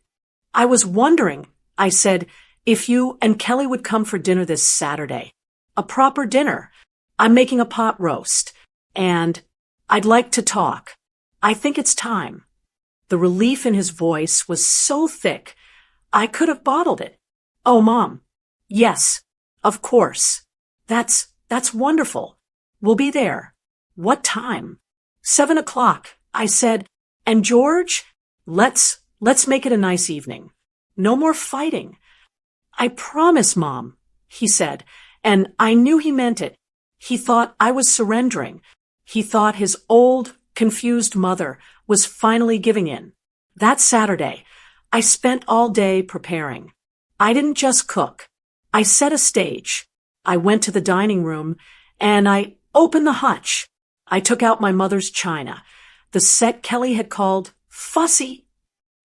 I was wondering, I said, if you and Kelly would come for dinner this Saturday. A proper dinner. I'm making a pot roast. And I'd like to talk. I think it's time. The relief in his voice was so thick, I could have bottled it. Oh, Mom. Yes, of course. That's wonderful. We'll be there. What time? 7 o'clock, I said, and George, let's make it a nice evening. No more fighting. I promise, Mom, he said, and I knew he meant it. He thought I was surrendering. He thought his old, confused mother was finally giving in. That Saturday, I spent all day preparing. I didn't just cook. I set a stage. I went to the dining room and I opened the hutch. I took out my mother's china, the set Kelly had called fussy.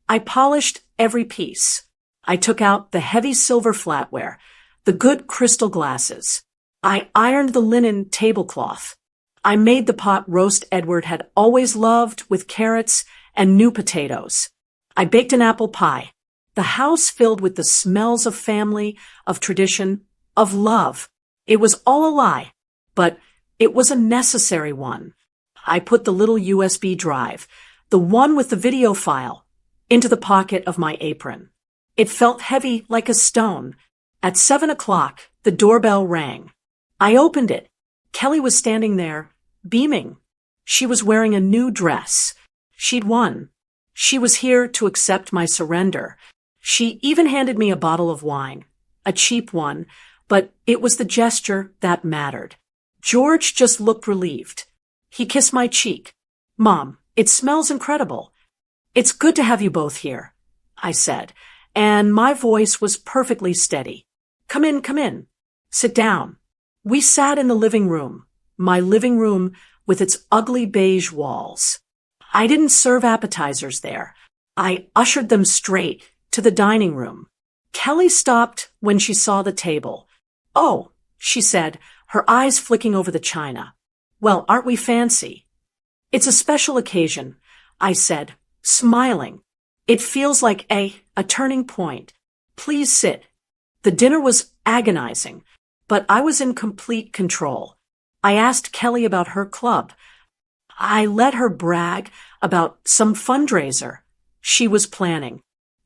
I polished every piece. I took out the heavy silver flatware, the good crystal glasses. I ironed the linen tablecloth. I made the pot roast Edward had always loved with carrots and new potatoes. I baked an apple pie. The house filled with the smells of family, of tradition, of love. It was all a lie, but it was a necessary one. I put the little USB drive, the one with the video file, into the pocket of my apron. It felt heavy like a stone. At 7 o'clock, the doorbell rang. I opened it. Kelly was standing there, beaming. She was wearing a new dress. She'd won. She was here to accept my surrender. She even handed me a bottle of wine, a cheap one, but it was the gesture that mattered. George just looked relieved. He kissed my cheek. Mom, it smells incredible. It's good to have you both here, I said, and my voice was perfectly steady. Come in, come in. Sit down. We sat in the living room, my living room with its ugly beige walls. I didn't serve appetizers there. I ushered them straight to the dining room. Kelly stopped when she saw the table. Oh, she said, her eyes flicking over the china. Well, aren't we fancy? It's a special occasion, I said, smiling. It feels like a turning point. Please sit. The dinner was agonizing, but I was in complete control. I asked Kelly about her club. I let her brag about some fundraiser she was planning.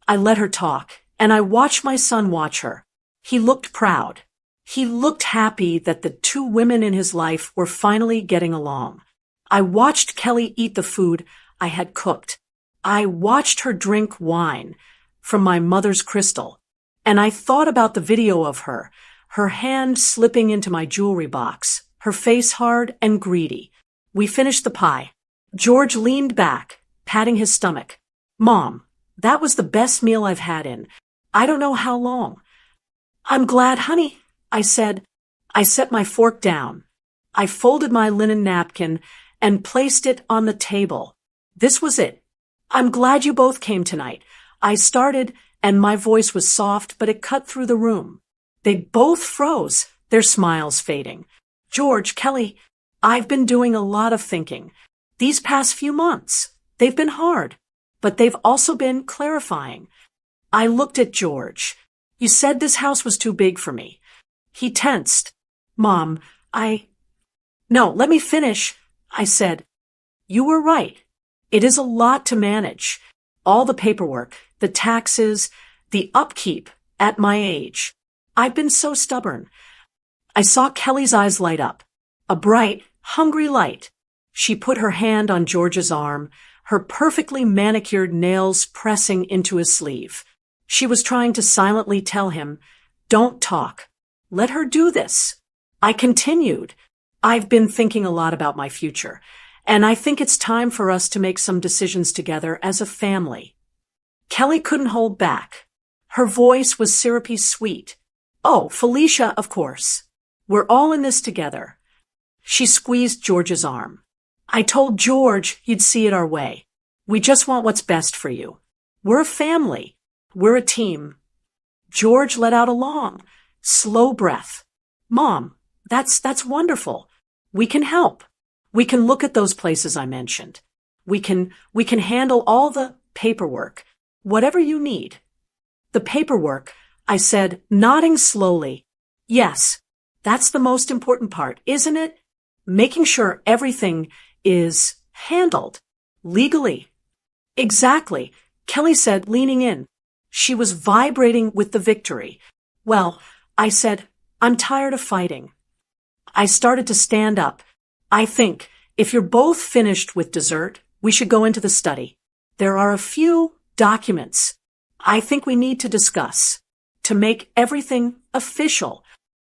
I let her talk, and I watched my son watch her. He looked proud. He looked happy that the two women in his life were finally getting along. I watched Kelly eat the food I had cooked. I watched her drink wine from my mother's crystal, and I thought about the video of her hand slipping into my jewelry box, her face hard and greedy. We finished the pie. George leaned back, patting his stomach. Mom, that was the best meal I've had in I don't know how long. I'm glad, honey, I said. I set my fork down. I folded my linen napkin and placed it on the table. This was it. I'm glad you both came tonight. I started, and my voice was soft, but it cut through the room. They both froze, their smiles fading. George, Kelly, I've been doing a lot of thinking. These past few months, they've been hard, but they've also been clarifying. I looked at George. You said this house was too big for me. He tensed. Mom, No, let me finish, I said. You were right. It is a lot to manage. All the paperwork, the taxes, the upkeep at my age. I've been so stubborn. I saw Kelly's eyes light up. A bright, hungry light. She put her hand on George's arm, her perfectly manicured nails pressing into his sleeve. She was trying to silently tell him, don't talk. Let her do this. I continued. I've been thinking a lot about my future, and I think it's time for us to make some decisions together as a family. Kelly couldn't hold back. Her voice was syrupy sweet. Oh, Felicia, of course. We're all in this together. She squeezed George's arm. I told George you'd see it our way. We just want what's best for you. We're a family. We're a team. George let out a long, slow breath. Mom, that's wonderful. We can help. We can look at those places I mentioned. We can handle all the paperwork, whatever you need. The paperwork, I said, nodding slowly. Yes, that's the most important part, isn't it? Making sure everything is handled legally. Exactly, Kelly said, leaning in. She was vibrating with the victory. Well, I said, I'm tired of fighting. I started to stand up. I think if you're both finished with dessert, We should go into the study. There are a few documents I think we need to discuss to make everything official.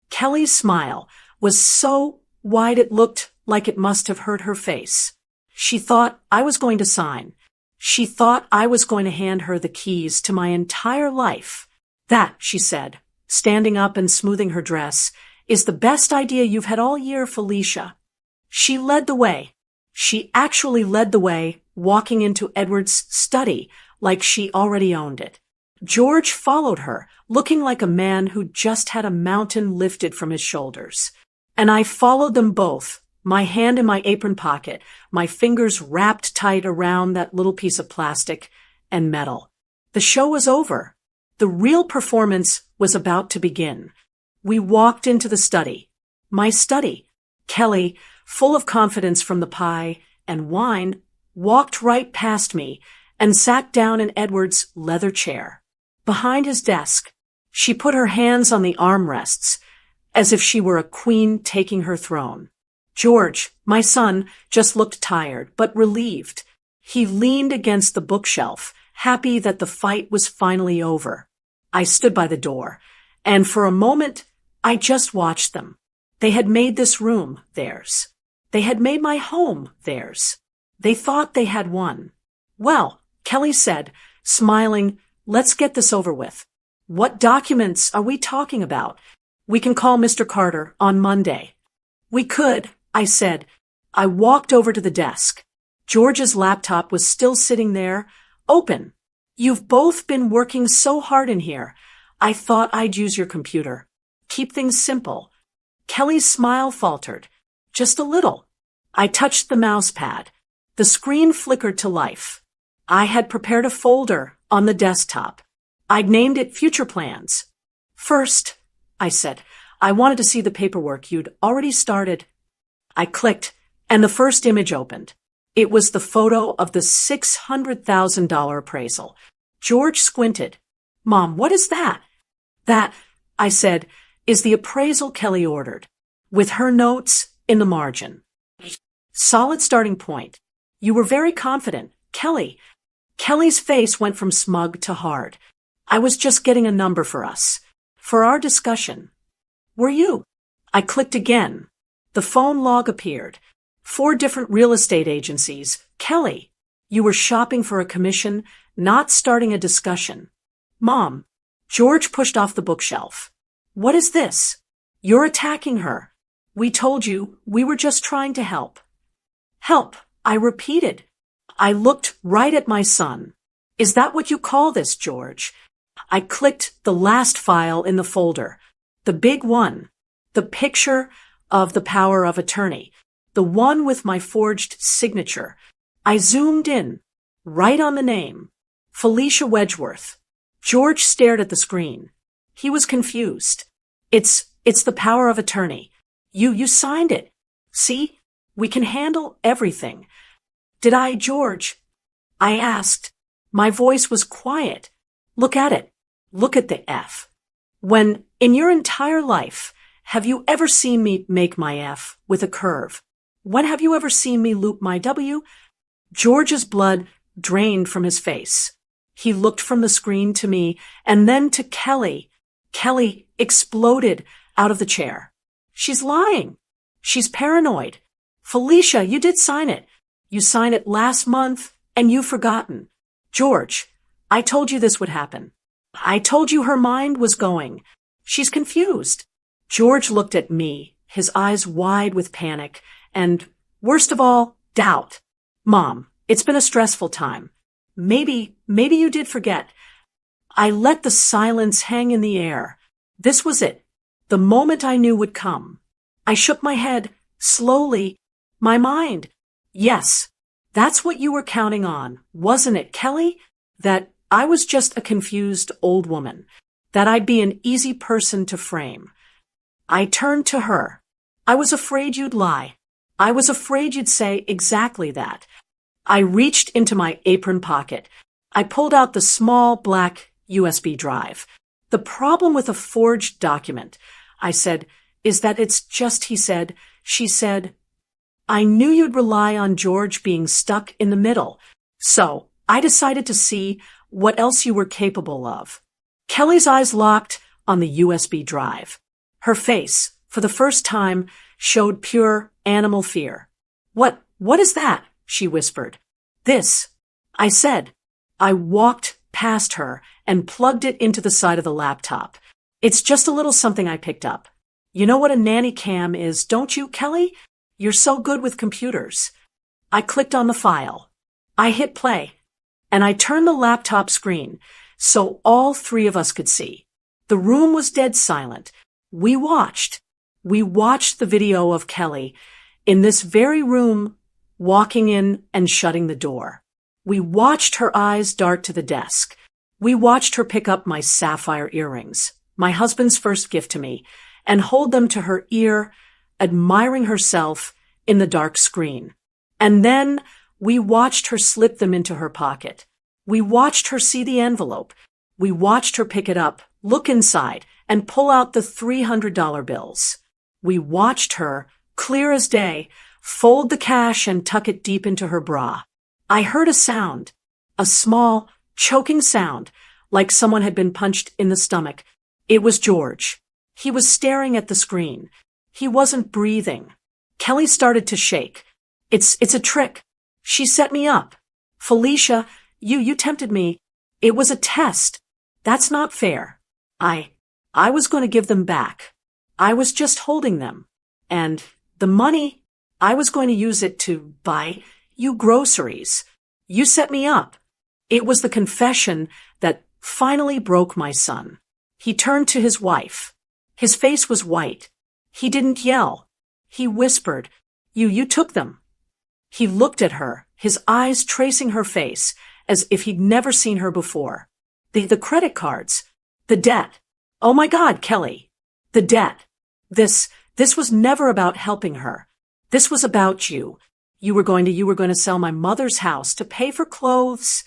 Kelly's smile was so wide it looked like it must have hurt her face. She thought I was going to sign. She thought I was going to hand her the keys to my entire life. That, she said, standing up and smoothing her dress, is the best idea you've had all year, Felicia. She led the way. She actually led the way, walking into Edward's study like she already owned it. George followed her, looking like a man who just had a mountain lifted from his shoulders. And I followed them both, my hand in my apron pocket, my fingers wrapped tight around that little piece of plastic and metal. The show was over. The real performance was about to begin. We walked into the study. My study. Kelly, full of confidence from the pie and wine, walked right past me and sat down in Edward's leather chair. Behind his desk, she put her hands on the armrests, as if she were a queen taking her throne. George, my son, just looked tired, but relieved. He leaned against the bookshelf, happy that the fight was finally over. I stood by the door, and for a moment, I just watched them. They had made this room theirs. They had made my home theirs. They thought they had won. Well, Kelly said, smiling, let's get this over with. What documents are we talking about? We can call Mr. Carter on Monday. We could, I said. I walked over to the desk. George's laptop was still sitting there, open. You've both been working so hard in here. I thought I'd use your computer. Keep things simple. Kelly's smile faltered. Just a little. I touched the mouse pad. The screen flickered to life. I had prepared a folder on the desktop. I'd named it Future Plans. First, I said, I wanted to see the paperwork you'd already started. I clicked, and the first image opened. It was the photo of the $600,000 appraisal. George squinted. Mom, what is that? That, I said, is the appraisal Kelly ordered, with her notes in the margin. Solid starting point. You were very confident, Kelly. Kelly's face went from smug to hard. I was just getting a number for us. For our discussion. Were you? I clicked again. The phone log appeared. 4 different real estate agencies. Kelly, you were shopping for a commission, not starting a discussion. Mom. George pushed off the bookshelf. What is this? You're attacking her. We told you we were just trying to help. Help, I repeated. I looked right at my son. Is that what you call this, George? I clicked the last file in the folder. The big one. The picture of the power of attorney. The one with my forged signature. I zoomed in. Right on the name. Felicia Wedgeworth. George stared at the screen. He was confused. It's the power of attorney. You signed it. See? We can handle everything. Did I, George? I asked. My voice was quiet. Look at it. Look at the F. When, in your entire life, have you ever seen me make my F with a curve? When have you ever seen me loop my W? George's blood drained from his face. He looked from the screen to me and then to Kelly. Kelly exploded out of the chair. She's lying. She's paranoid. Felicia, you did sign it. You signed it last month and you've forgotten. George, I told you this would happen. I told you her mind was going. She's confused. George looked at me, his eyes wide with panic and, worst of all, doubt. Mom, it's been a stressful time. Maybe you did forget. I let the silence hang in the air. This was it. The moment I knew would come. I shook my head, slowly. My mind. Yes, that's what you were counting on, wasn't it, Kelly? That I was just a confused old woman. That I'd be an easy person to frame. I turned to her. I was afraid you'd lie. I was afraid you'd say exactly that. I reached into my apron pocket. I pulled out the small black USB drive. The problem with a forged document, I said, is that it's just he said, she said. I knew you'd rely on George being stuck in the middle. So, I decided to see what else you were capable of. Kelly's eyes locked on the USB drive. Her face, for the first time, showed pure animal fear. What is that? She whispered. This, I said. I walked past her and plugged it into the side of the laptop. It's just a little something I picked up. You know what a nanny cam is, don't you, Kelly? You're so good with computers. I clicked on the file. I hit play. And I turned the laptop screen so all three of us could see. The room was dead silent. We watched the video of Kelly in this very room, walking in and shutting the door. We watched her eyes dart to the desk. We watched her pick up my sapphire earrings, my husband's first gift to me, and hold them to her ear, admiring herself in the dark screen. And then we watched her slip them into her pocket. We watched her see the envelope. We watched her pick it up, look inside, and pull out the $300 bills. We watched her, clear as day, fold the cash and tuck it deep into her bra. I heard a sound, a small, choking sound, like someone had been punched in the stomach. It was George. He was staring at the screen. He wasn't breathing. Kelly started to shake. It's a trick. She set me up. Felicia, you tempted me. It was a test. That's not fair. I was going to give them back. I was just holding them. And the money, I was going to use it to buy you groceries. You set me up. It was the confession that finally broke my son. He turned to his wife. His face was white. He didn't yell. He whispered, You took them. He looked at her, his eyes tracing her face, as if he'd never seen her before. The credit cards. The debt. Oh my God, Kelly. The debt. This was never about helping her. This was about you. You were going to sell my mother's house to pay for clothes.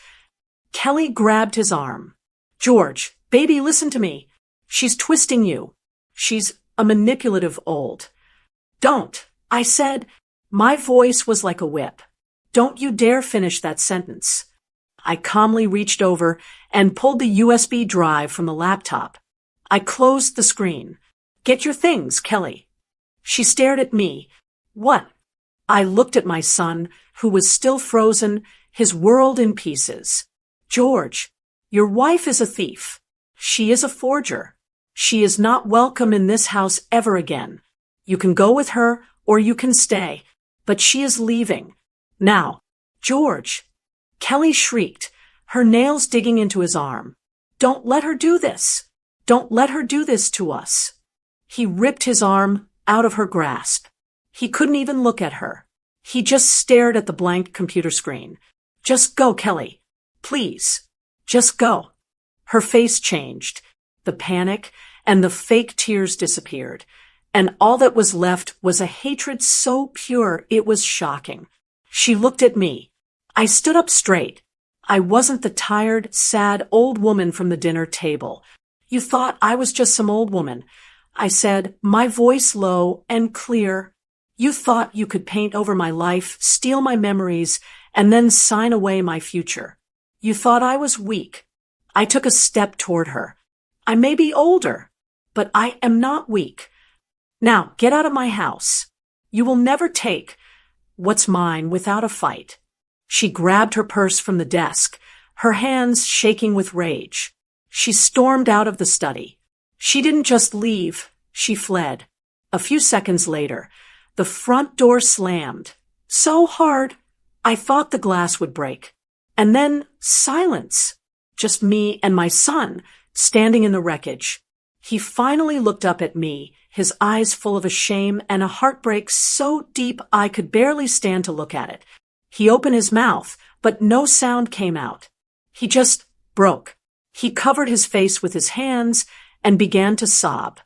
Kelly grabbed his arm. George, baby, listen to me. She's twisting you. She's a manipulative old. Don't, I said. My voice was like a whip. Don't you dare finish that sentence. I calmly reached over and pulled the USB drive from the laptop. I closed the screen. Get your things, Kelly. She stared at me. What? I looked at my son, who was still frozen, his world in pieces. George, your wife is a thief. She is a forger. She is not welcome in this house ever again. You can go with her or you can stay, but she is leaving. Now, George. Kelly shrieked, her nails digging into his arm. Don't let her do this. Don't let her do this to us. He ripped his arm out of her grasp. He couldn't even look at her. He just stared at the blank computer screen. Just go, Kelly. Please. Just go. Her face changed. The panic and the fake tears disappeared. And all that was left was a hatred so pure it was shocking. She looked at me. I stood up straight. I wasn't the tired, sad old woman from the dinner table. You thought I was just some old woman. I said, my voice low and clear. You thought you could paint over my life, steal my memories, and then sign away my future. You thought I was weak. I took a step toward her. I may be older, but I am not weak. Now, get out of my house. You will never take what's mine without a fight. She grabbed her purse from the desk, her hands shaking with rage. She stormed out of the study. She didn't just leave, she fled. A few seconds later, the front door slammed. So hard, I thought the glass would break. And then silence. Just me and my son, standing in the wreckage. He finally looked up at me, his eyes full of a shame and a heartbreak so deep I could barely stand to look at it. He opened his mouth, but no sound came out. He just broke. He covered his face with his hands and began to sob.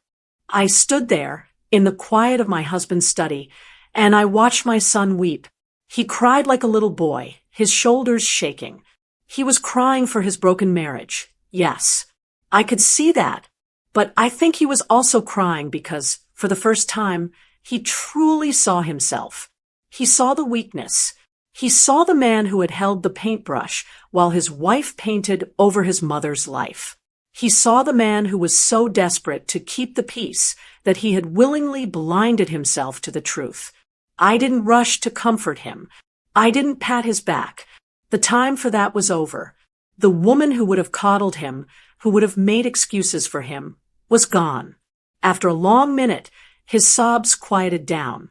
I stood there in the quiet of my husband's study, and I watched my son weep. He cried like a little boy, his shoulders shaking. He was crying for his broken marriage. Yes, I could see that. But I think he was also crying because, for the first time, he truly saw himself. He saw the weakness. He saw the man who had held the paintbrush while his wife painted over his mother's life. He saw the man who was so desperate to keep the peace that he had willingly blinded himself to the truth. I didn't rush to comfort him. I didn't pat his back. The time for that was over. The woman who would have coddled him, who would have made excuses for him, was gone. After a long minute, his sobs quieted down.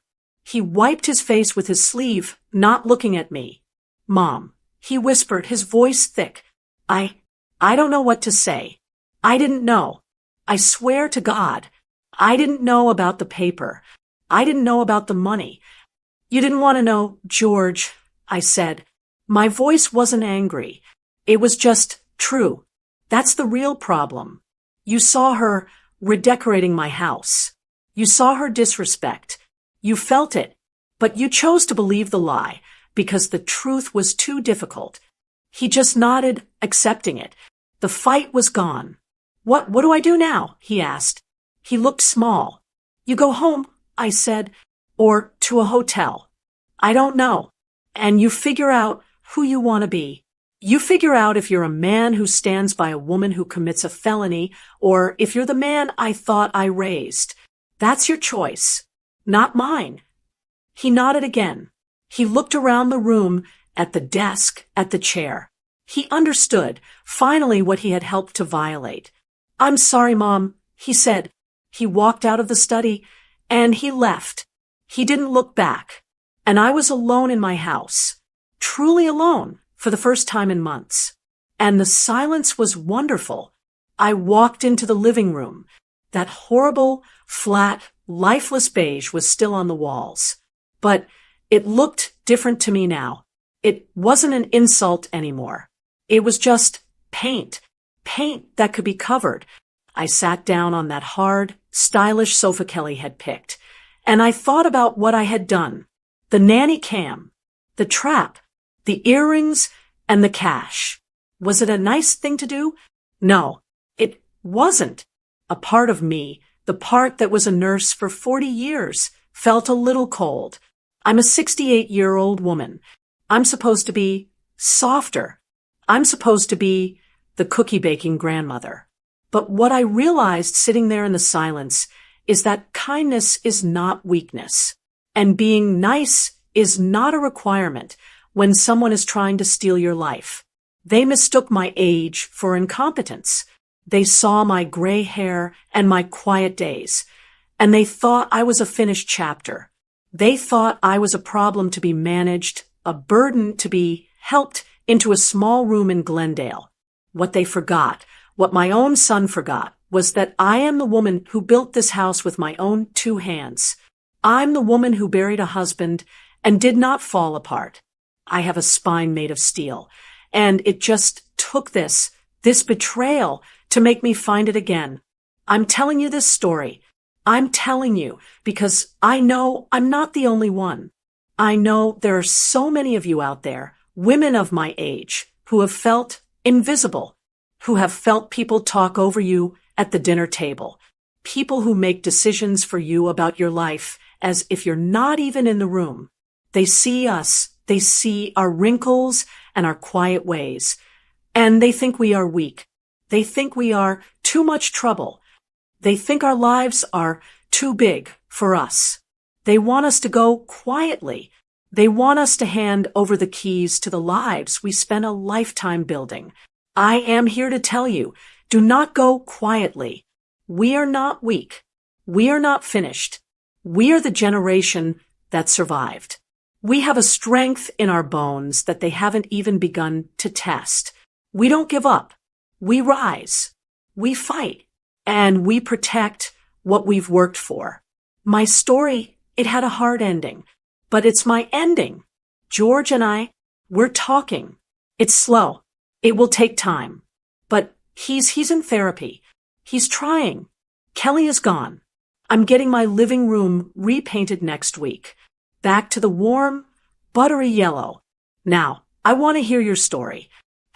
He wiped his face with his sleeve, not looking at me. "Mom," he whispered, his voice thick. I don't know what to say. I didn't know. I swear to God, I didn't know about the paper. I didn't know about the money. You didn't want to know, George," I said. My voice wasn't angry. It was just true. That's the real problem. You saw her redecorating my house. You saw her disrespect. You felt it, but you chose to believe the lie because the truth was too difficult. He just nodded, accepting it. The fight was gone. What do I do now?" he asked. He looked small. "You go home," I said, "or to a hotel. I don't know. And you figure out who you want to be. You figure out if you're a man who stands by a woman who commits a felony, or if you're the man I thought I raised. That's your choice, not mine." He nodded again. He looked around the room, at the desk, at the chair. He understood, finally, what he had helped to violate. "I'm sorry, Mom," he said. He walked out of the study, and he left. He didn't look back. And I was alone in my house. Truly alone, for the first time in months. And the silence was wonderful. I walked into the living room. That horrible, flat, lifeless beige was still on the walls. But it looked different to me now. It wasn't an insult anymore. It was just paint. Paint that could be covered. I sat down on that hard, stylish sofa Kelly had picked, and I thought about what I had done. The nanny cam, the trap, the earrings, and the cash. Was it a nice thing to do? No, it wasn't. A part of me, the part that was a nurse for 40 years, felt a little cold. I'm a 68-year-old woman. I'm supposed to be softer. I'm supposed to be the cookie-baking grandmother. But what I realized sitting there in the silence is that kindness is not weakness. And being nice is not a requirement when someone is trying to steal your life. They mistook my age for incompetence. They saw my gray hair and my quiet days, and they thought I was a finished chapter. They thought I was a problem to be managed, a burden to be helped into a small room in Glendale. What they forgot, what my own son forgot, was that I am the woman who built this house with my own 2 hands. I'm the woman who buried a husband and did not fall apart. I have a spine made of steel, and it just took this betrayal to make me find it again. I'm telling you this story. I'm telling you because I know I'm not the only one. I know there are so many of you out there, women of my age, who have felt invisible, who have felt people talk over you at the dinner table, people who make decisions for you about your life as if you're not even in the room. They see us, they see our wrinkles and our quiet ways, and they think we are weak. They think we are too much trouble. They think our lives are too big for us. They want us to go quietly. They want us to hand over the keys to the lives we spent a lifetime building. I am here to tell you, do not go quietly. We are not weak. We are not finished. We are the generation that survived. We have a strength in our bones that they haven't even begun to test. We don't give up. We rise. We fight. And we protect what we've worked for. My story, it had a hard ending, but it's my ending. George and we're talking. It's slow. It will take time. But he's in therapy. He's trying. Kelly is gone. I'm getting my living room repainted next week. Back to the warm, buttery yellow. Now, I want to hear your story.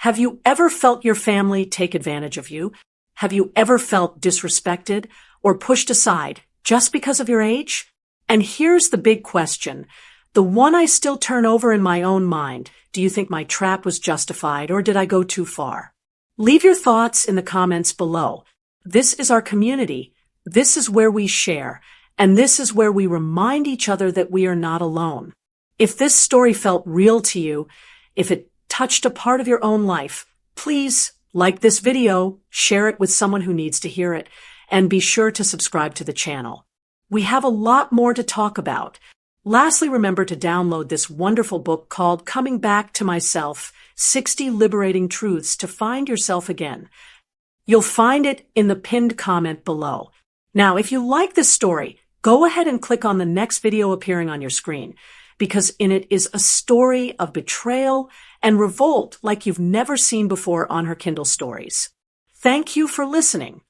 Have you ever felt your family take advantage of you? Have you ever felt disrespected or pushed aside just because of your age? And here's the big question. The one I still turn over in my own mind. Do you think my trap was justified, or did I go too far? Leave your thoughts in the comments below. This is our community. This is where we share, and this is where we remind each other that we are not alone. If this story felt real to you, if it touched a part of your own life, please like this video, share it with someone who needs to hear it, and be sure to subscribe to the channel. We have a lot more to talk about. Lastly, remember to download this wonderful book called Coming Back to Myself, 60 Liberating Truths to Find Yourself Again. You'll find it in the pinned comment below. Now, if you like this story, go ahead and click on the next video appearing on your screen, because in it is a story of betrayal and revolt like you've never seen before on her Kindle Stories. Thank you for listening.